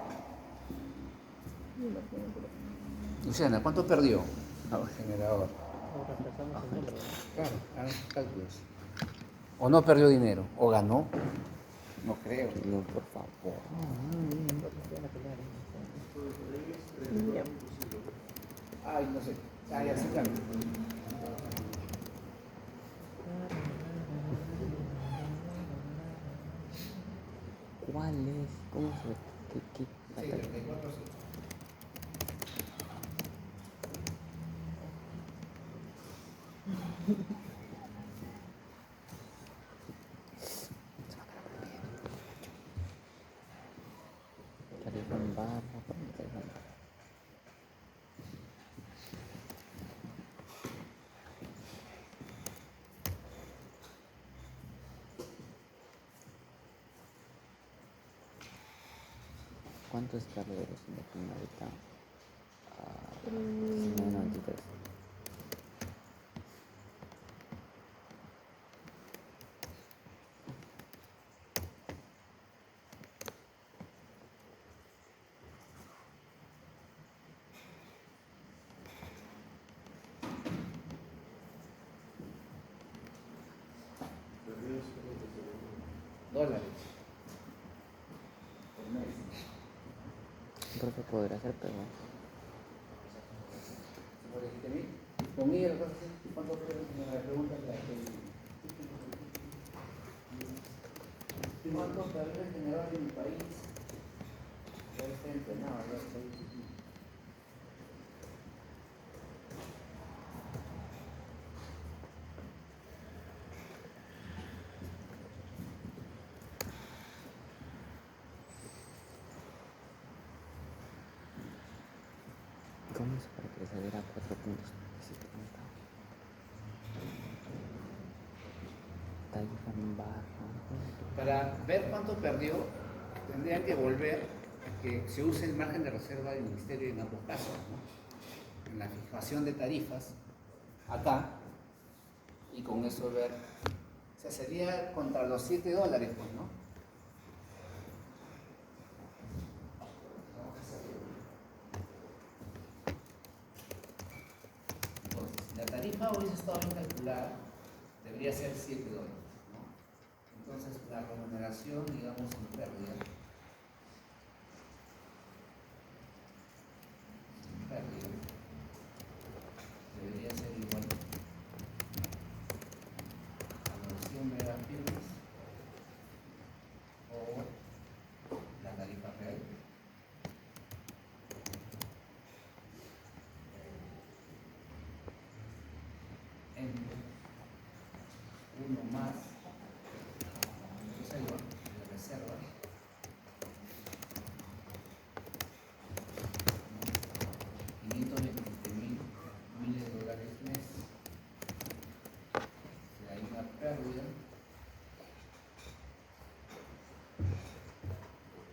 Luciana, ¿cuánto perdió el generador? Ahora trazamos el número. Claro, hagan sus cálculos. ¿O no perdió dinero? ¿O ganó? No creo. No, por favor. Ya. Ay, no sé. Ay, así cambia. ¿Cuál es? ¿Cómo se ve? ¿Qué? Sí, 34, sí. Tarifa en barra, tarifa en barra. ¿Cuánto está lo de los indefinidos ahorita? 93. $. Por mes. Creo que podría ser, pero ¿Por 17,000? Conmigo, entonces, ¿cuánto creo que me pregunta la que... ¿Cuánto perdió el generador en mi país? Ya está entrenado, ya está ahí. ¿cómo es para que le saliera 4 puntos? Tarifa en barra. Para ver cuánto perdió, tendrían que volver a que se use el margen de reserva del Ministerio en ambos casos, ¿no? En la fijación de tarifas, acá, y con eso ver, o sea, sería contra los $7, pues, ¿no? Entonces, la tarifa hoy se estaba bien calculada, debería ser $7, ¿no? Entonces, la remuneración, digamos, en pérdida, debería ser igual uno más, reserva, de reservas, 527.000 miles de dólares mes. Si hay una pérdida,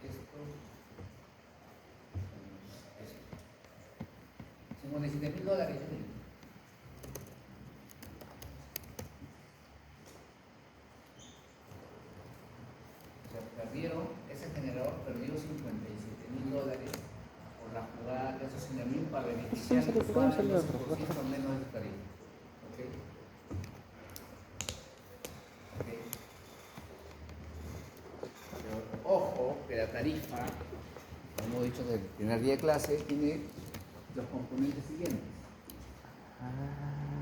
esto, 57.000 dólares. O sea, ese generador perdió 57.000 dólares por la jugada de asesinamiento para beneficiar al usuario del 12% menos de su tarifa. ¿Ok? ¿Ok? Pero ojo que la tarifa, como hemos dicho desde el primer día de clase, tiene los componentes siguientes.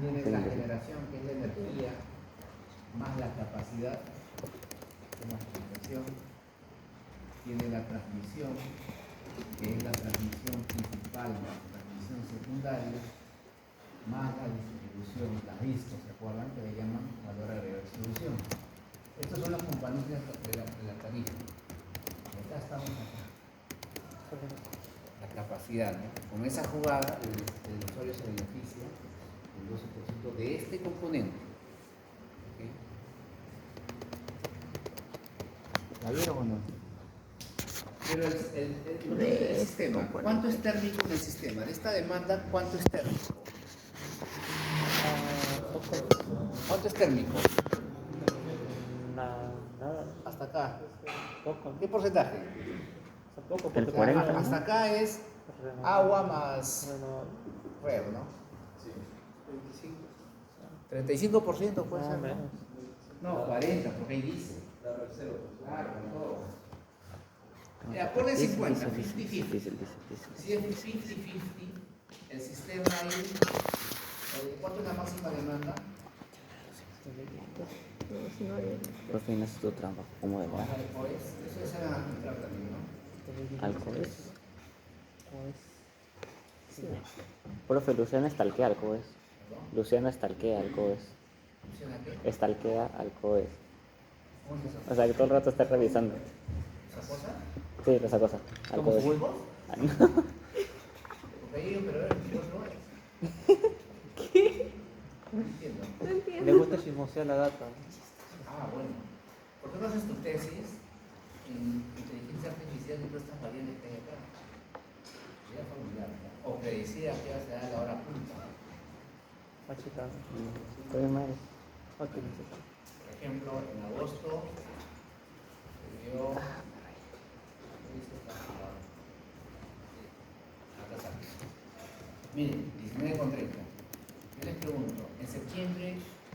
Tiene la generación, que es la energía, más la capacidad, que es la generación. Tiene la transmisión, que es la transmisión principal, la transmisión secundaria, más la distribución, la disco, ¿se acuerdan? Que le llaman valor agregado de distribución. Estos son los componentes de la tarifa. Acá estamos acá. La capacidad, ¿no? Con esa jugada el usuario se beneficia del 12% de este componente. ¿Okay? ¿La vieron o no? Pero el sistema, ¿cuánto es térmico en el sistema? De esta demanda, ¿cuánto es térmico? ¿Cuánto es térmico? Nada. Hasta acá. Poco. ¿Qué porcentaje? Poco, El 40, ¿no? Hasta acá es agua más fuego, ¿no? Sí. 35% puede Más o ser, ¿no? menos. No, 40, porque ahí dice. La reserva. Claro, con todo. Ponle 50, 50-50. Si es 50-50, el sistema ahí, ¿cuánto es la máxima demanda? No, si no hay. Por fin es tu trabajo, como de O sea, verdad. eso es a aplicar también, ¿no? Alcoholes. Sí. Profe, Luciana estalquea alcoholes. ¿Perdón? Luciana estalquea alcoholes. ¿Funciona qué? Estalquea alcoholes. ¿Cómo es eso? O sea, que todo el rato está revisando. ¿Esa cosa? Sí, esa cosa. ¿Cómo Alcoholes. fue? Ah, no. Porque ahí, pero el mentiroso no es. ¿Qué? No entiendo. No entiendo. Le gusta chismosear la data. Ah, bueno. ¿Por qué no haces tu tesis en inteligencia artificial y todas estas variables que hay acá? Sería formidable, ¿no? O predecir a qué hora se da la hora punta. Machicano. Estoy mal. Ok, Por ejemplo, en agosto se dio. ¿Viste esta jugada? Sí, acá está. Miren, 19,30. Yo les pregunto, en septiembre,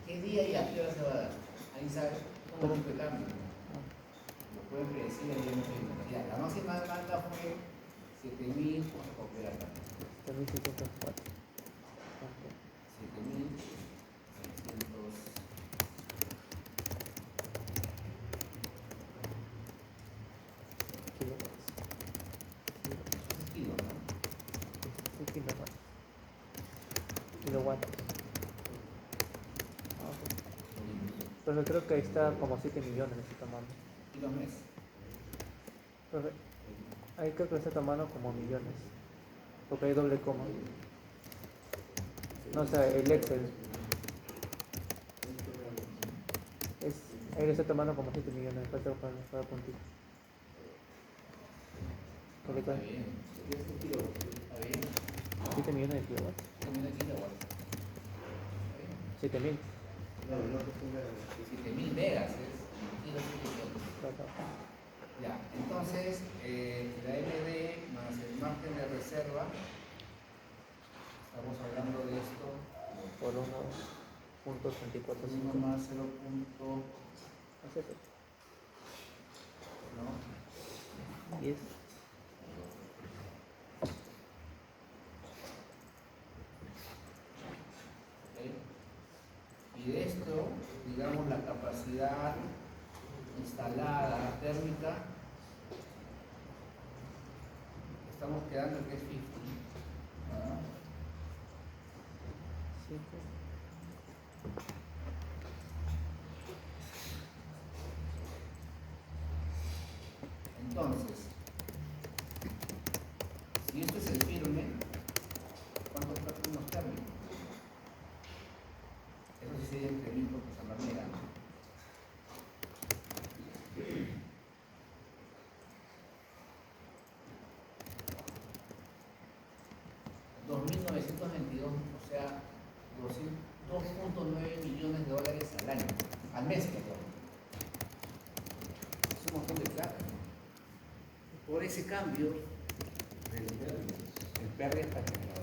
¿qué día y a qué hora se va a dar? Ahí saben cómo fue el cambio. Lo pueden predecir el día de ya, la máxima demanda fue 7.000, vamos a copiar acá. 1604. 7.600 kilos, ¿no? Kilowatts. Pero creo que ahí está como 7 millones está tomando. Kilos mes. Profe, ahí creo que está tomando como millones. Porque hay doble coma. No, o sea, el Excel. Ahí le está tomando como 7 millones. Falta cada puntito. ¿Qué le Está cuenta? bien. ¿Este kilo? Está bien. 7 millones de kilowatts. 7.000 kilowatts. Está bien. 7.000. No, no confunda. 7.000 megas es kilos 7 millones. Ya, entonces la MD más el margen de reserva, estamos hablando de esto, Por 1.34. 1 más 0. Es eso. ¿No? 10. ¿Ok? Y de esto, digamos, la capacidad instalada térmica, estamos quedando que es 50. ¿Ah? 5. Entonces, si este es el firme, ¿cuántos unos términos? Eso sí sería entre mil porque esa manera, ¿no? $2.922, o sea, 2.9 millones de dólares al año, al mes, perdón. Es un montón de plata, ¿no? Por ese cambio, el PERRI está generado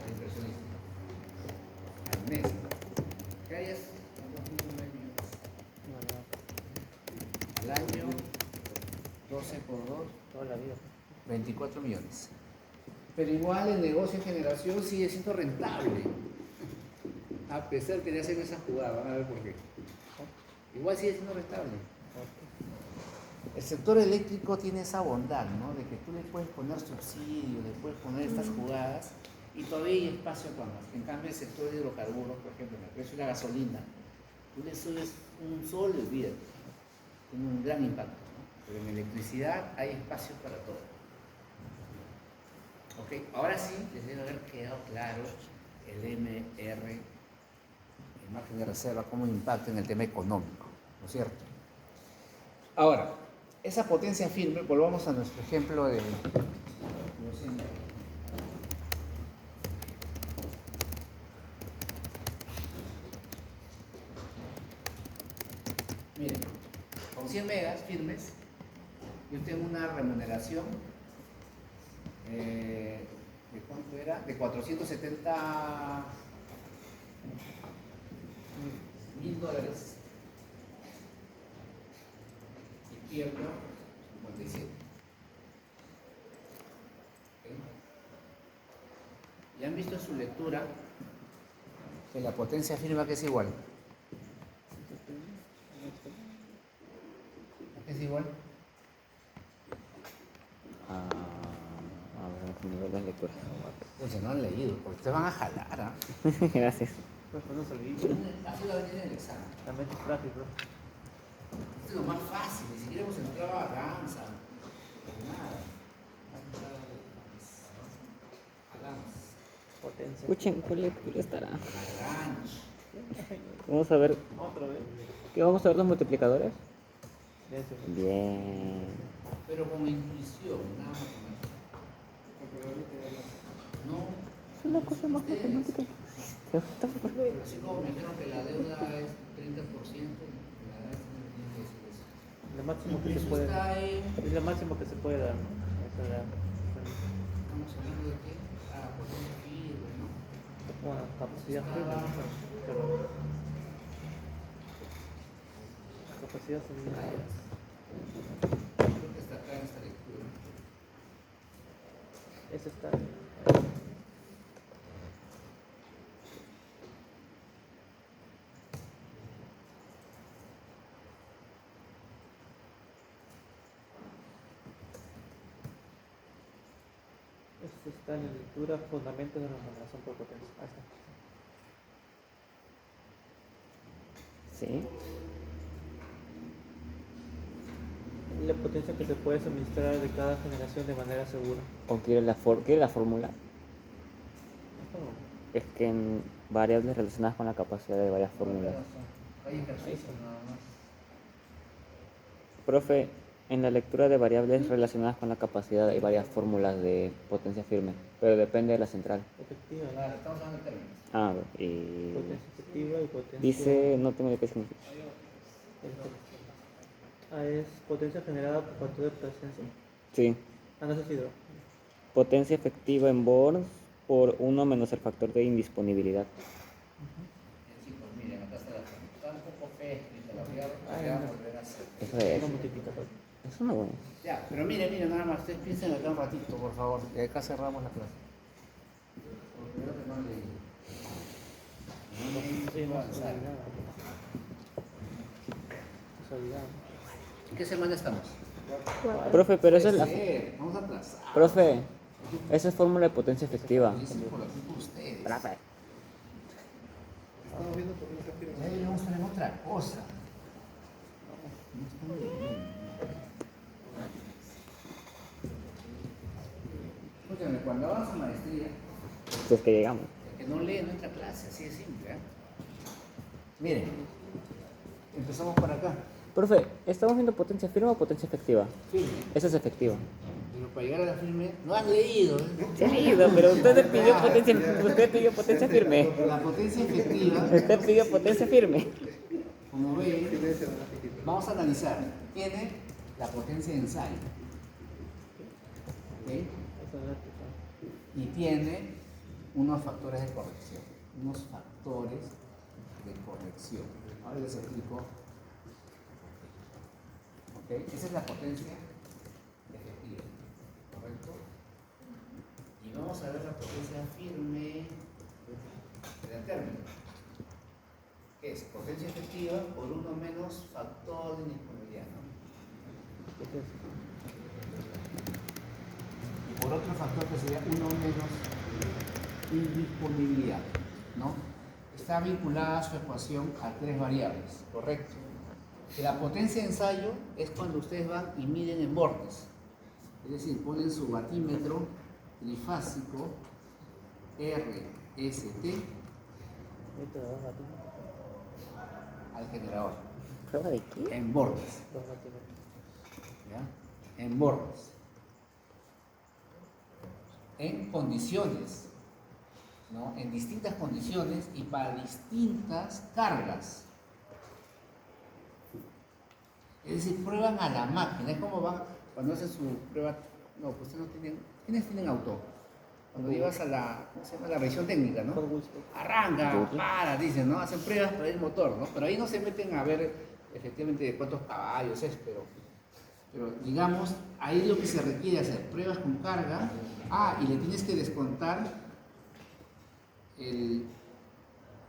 al inversionista, al mes. ¿Qué hayas? 2.9 millones. Al año, 12 por 2, Toda la vida. 24 millones. Pero igual el negocio de generación sigue siendo rentable. A pesar que le hacen esa jugada, van a ver por qué. Igual sigue siendo rentable. El sector eléctrico tiene esa bondad, ¿no? De que tú le puedes poner subsidio, le puedes poner estas jugadas y todavía hay espacio para más. En cambio, el sector de hidrocarburos, por ejemplo, en el precio de la gasolina, tú le subes un sol y olvídate. Tiene un gran impacto, ¿no? Pero en electricidad hay espacio para todo. Ok, ahora sí les debe haber quedado claro el MR, el margen de reserva, cómo impacta en el tema económico, ¿no es cierto? Ahora, esa potencia firme, volvamos a nuestro ejemplo de los 100 megas. Miren, con 100 megas firmes, yo tengo una remuneración ¿de cuánto era? De 470 mil dólares y pierdo 57. ¿Okay? ¿Ya han visto en su lectura que la potencia afirma que es igual? ¿A qué es igual? A ver, mi nivel de lectura. Pues no han leído, porque ustedes van a jalar, ¿ah? Gracias. Pues no se olvide. Así va a venir en el examen. La mente es frágil, bro. Esto es lo más fácil, ni siquiera hemos entrado a danza. Nada. Jalamos. Potencia. Escuchen, ¿cuál lectura estará? Lagrange. Vamos a ver. Otra vez. ¿Qué vamos a ver los multiplicadores? Silencio. Bien. Pero con intuición, nada más. No. Es una cosa más ustedes. matemática. Así como me dijeron que la deuda es 30%, la deuda tiene que ser eso. Lo máximo que se Eso puede. está en. Es lo máximo que se puede dar, ¿no? Esa es la. Estamos hablando de qué? Ah, por un firme, ¿no? Bueno, capacidad firme. Pero. Capacidad femenina. Creo que está acá en esta lectura. Eso está. Esto está en la lectura Fundamentos de la Remuneración por Potencia. Ahí está. Sí. La potencia que se puede suministrar de cada generación de manera segura. ¿O quiere la fórmula? Es que en variables relacionadas con la capacidad de varias fórmulas. Hay ejercicios nada más. Profe, en la lectura de variables relacionadas con la capacidad hay varias fórmulas de potencia firme, pero depende de la central. Efectiva. Claro, estamos hablando de términos. Ah, y Potencia efectiva y potencia. dice, no tengo idea qué significa. Es potencia generada por factor de presencia. Sí, Ah, no sé si potencia efectiva en Born por 1 menos el factor de indisponibilidad. Chicos, miren, acá está la forma. Está un poco fea escrita, la voy a volver a hacer. Eso es. no multiplicador. Eso no es. Ya, pero miren, nada más, ustedes piensen acá un ratito, por favor, y acá cerramos la clase. Porque creo que no han leído. No han leído, Sí, no se avanzar. olvidaba. No se olvidaba. ¿En qué semana estamos? Profe, pero esa es la... Vamos a aplazar. Profe, esa es fórmula de potencia efectiva. Dicen por la culpa de ustedes. Profe. Estamos viendo por qué está firme. Ya deberíamos estar en otra cosa. No están leyendo. cuando avanza maestría, Si es que llegamos. el que no lee no entra a clase, así de simple. ¿Eh? Miren, empezamos por acá. Profe, ¿estamos viendo potencia firme o potencia efectiva? Firme. Esa es efectiva. Pero para llegar a la firme, no han leído. Sí, he leído, pero usted pidió potencia firme. La potencia efectiva, Usted pidió potencia firme. como ven, vamos a analizar. Tiene la potencia de ensayo. ¿Ok? Y tiene unos factores de corrección. Unos factores de corrección. Ahora les explico. ¿Ok? Esa es la potencia efectiva. ¿Correcto? Y vamos a ver la potencia firme del término. ¿Qué es? Potencia efectiva por 1 menos factor de indisponibilidad, ¿no? Y por otro factor que sería 1 menos indisponibilidad, ¿no? Está vinculada su ecuación a 3 variables, ¿correcto? Que la potencia de ensayo es cuando ustedes van y miden en bornes, es decir, ponen su batímetro trifásico RST al generador, ¿Prueba de qué? en bornes, ¿ya? En bornes, en condiciones, ¿no? En distintas condiciones y para distintas cargas. Es decir, prueban a la máquina. Es como van cuando hacen su prueba. No, pues ustedes no tienen. ¿Quiénes tienen auto? Cuando llevas a la, ¿cómo se llama? La revisión técnica, ¿no? Arranca, para, dicen, ¿no? Hacen pruebas para el motor, ¿no? Pero ahí no se meten a ver efectivamente de cuántos caballos es, pero digamos, ahí lo que se requiere hacer pruebas con carga. Y le tienes que descontar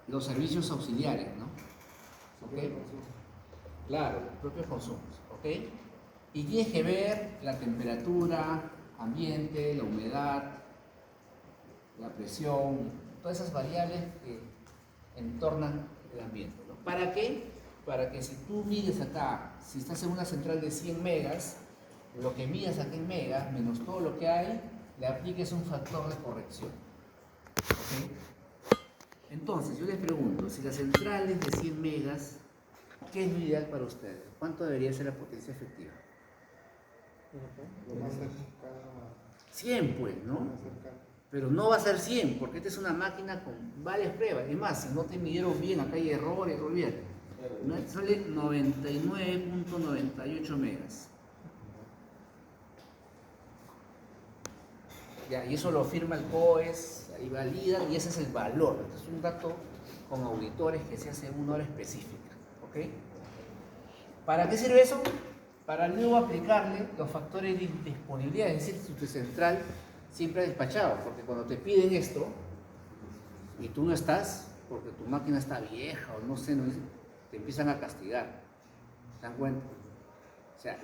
los servicios auxiliares, ¿no? ¿Ok? Claro, los propios consumos, ¿ok? Y tienes que ver la temperatura, ambiente, la humedad, la presión, todas esas variables que entornan el ambiente, ¿no? ¿Para qué? Para que si tú mides acá, si estás en una central de 100 megas, lo que midas aquí en megas, menos todo lo que hay, le apliques un factor de corrección, ¿ok? Entonces, yo les pregunto, si la central es de 100 megas, ¿qué es lo ideal para ustedes? ¿Cuánto debería ser la potencia efectiva? Lo más cercano 100, pues, a ¿no? lo más cercano. Pero no va a ser 100, porque esta es una máquina con varias pruebas. Es más, si no te midieron bien, acá hay errores, olvídate. Sale 99.98 megas. Ya, y eso lo firma el COES, ahí validan, y ese es el valor. Este es un dato con auditores que se hace en una hora específica, ¿ok? ¿Para qué sirve eso? Para luego aplicarle los factores de disponibilidad, es decir, si tu central siempre ha despachado, porque cuando te piden esto y tú no estás, porque tu máquina está vieja o no sé, te empiezan a castigar. ¿Se dan cuenta? O sea,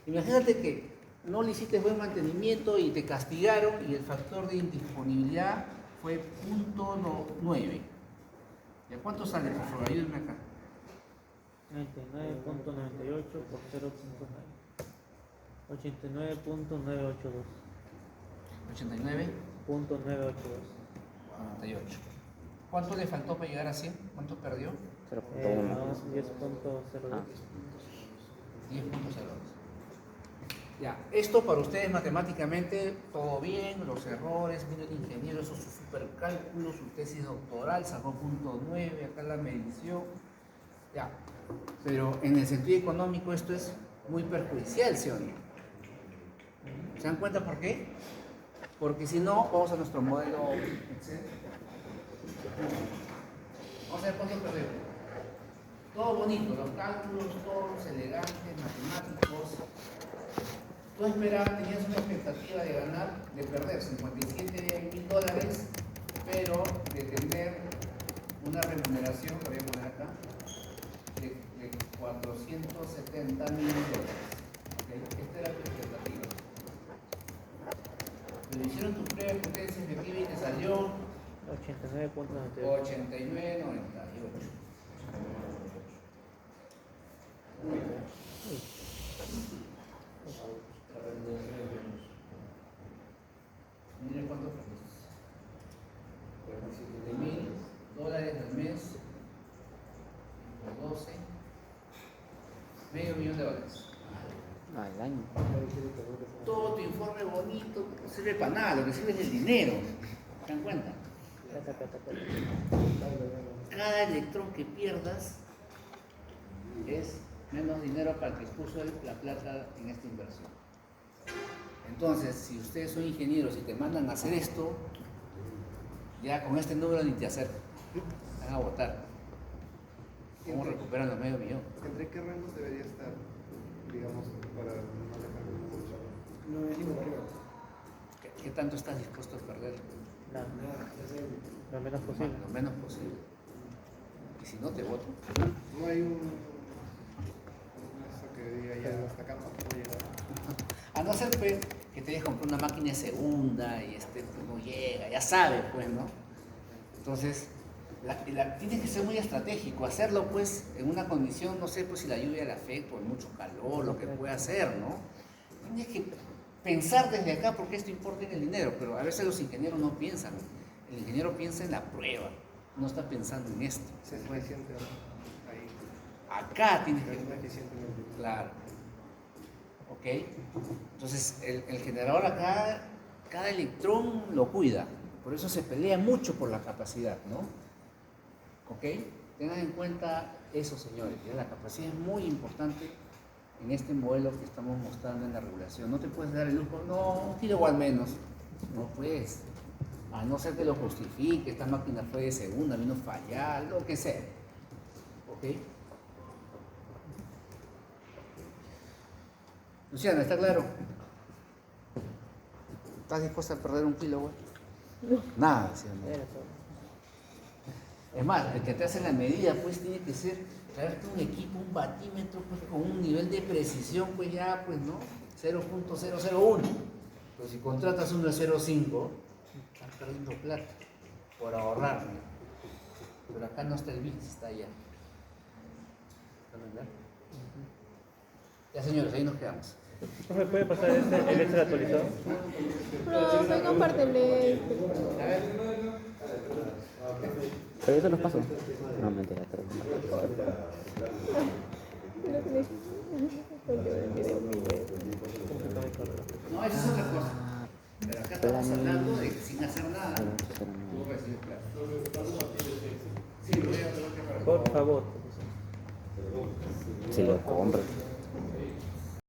imagínate que no le hiciste buen mantenimiento y te castigaron y el factor de indisponibilidad fue 0.9. ¿Y cuánto sale, por favor? Ayúdenme acá. 99.98 por 0.9. 89.982. 89. 0.982. 98. ¿Cuánto le faltó para llegar a 100? ¿Cuánto perdió? 0.1. 10.02. 10.02. Ya, esto para ustedes matemáticamente, todo bien, los errores, vino el ingeniero, eso su supercálculo, su tesis doctoral, sacó 0.9, acá la medición. Ya, pero en el sentido económico esto es muy perjudicial, ¿sí o no? ¿Se dan cuenta por qué? Porque si no, vamos a nuestro modelo Excel. Vamos a ver cuánto perdemos. Todo bonito, los cálculos, todos elegantes, matemáticos. Tú esperabas, tenías una expectativa de ganar, de perder $57.000, pero de tener una remuneración, que voy a poner acá, de $470.000. ¿Okay? Esta era tu expectativa. Pero hicieron tu prueba de potencia efectiva y te salió 89.98. 89.98. cuánto perdiste. $47,000 al mes por 12, $500,000. Al año. Todo tu informe bonito no sirve para nada, lo que sirve es el dinero. ¿Se dan cuenta? Cada electrón que pierdas es menos dinero para el que puso la plata en esta inversión. Entonces, si ustedes son ingenieros y te mandan a hacer esto, ya con este número ni te acercan, van a votar. ¿Cómo recuperan los $500,000? ¿Entre qué rangos debería estar, digamos, para no dejar mucho? No es igual. ¿Qué tanto estás dispuesto a perder? Lo menos posible. Lo menos posible. Y si no, te voto. No hay eso que diga ya hasta acá no puedo llegar. A no ser pues, que te hayas comprado una máquina de segunda y pues, no llega, ya sabes, pues, ¿no? Entonces, tienes que ser muy estratégico, hacerlo pues en una condición, no sé pues si la lluvia le afecta o mucho calor, lo que puede hacer, ¿no? Tienes que pensar desde acá porque esto importa en el dinero, pero a veces los ingenieros no piensan. El ingeniero piensa en la prueba, no está pensando en esto. Se es eficiente, ¿no? Ahí. Acá tienes que... Es más eficiente. Claro. ¿Ok? Entonces, el generador acá, cada electrón lo cuida. Por eso se pelea mucho por la capacidad, ¿no? ¿Ok? Tengan en cuenta eso, señores. ¿Ya? La capacidad es muy importante en este modelo que estamos mostrando en la regulación. No te puedes dar el lujo, no, 1 kilowatt menos. No puedes. A no ser que lo justifique, esta máquina fue de segunda, vino a fallar, lo que sea. ¿Ok? Luciana, ¿está claro? ¿Estás dispuesta a perder 1 kilowatt? No. Nada, ¿sí? Es más, el que te hace la medida, pues tiene que ser traerte un equipo, un batímetro, pues con un nivel de precisión, pues ya, pues, ¿no? 0.001. Pero si contratas uno de 0.5, estás perdiendo plata por ahorrar, ¿no? Pero acá no está el bit, está allá. ¿Está verdad? Ya, señores, ahí nos quedamos. ¿Me puede pasar el Excel actualizado? Profe, compártele. Pero yo te los paso. No, mentira, te los No, eso es otra cosa. Pero acá estamos hablando de que sin hacer nada, tú recibes plata. Sí, voy a Por favor. Si lo compro.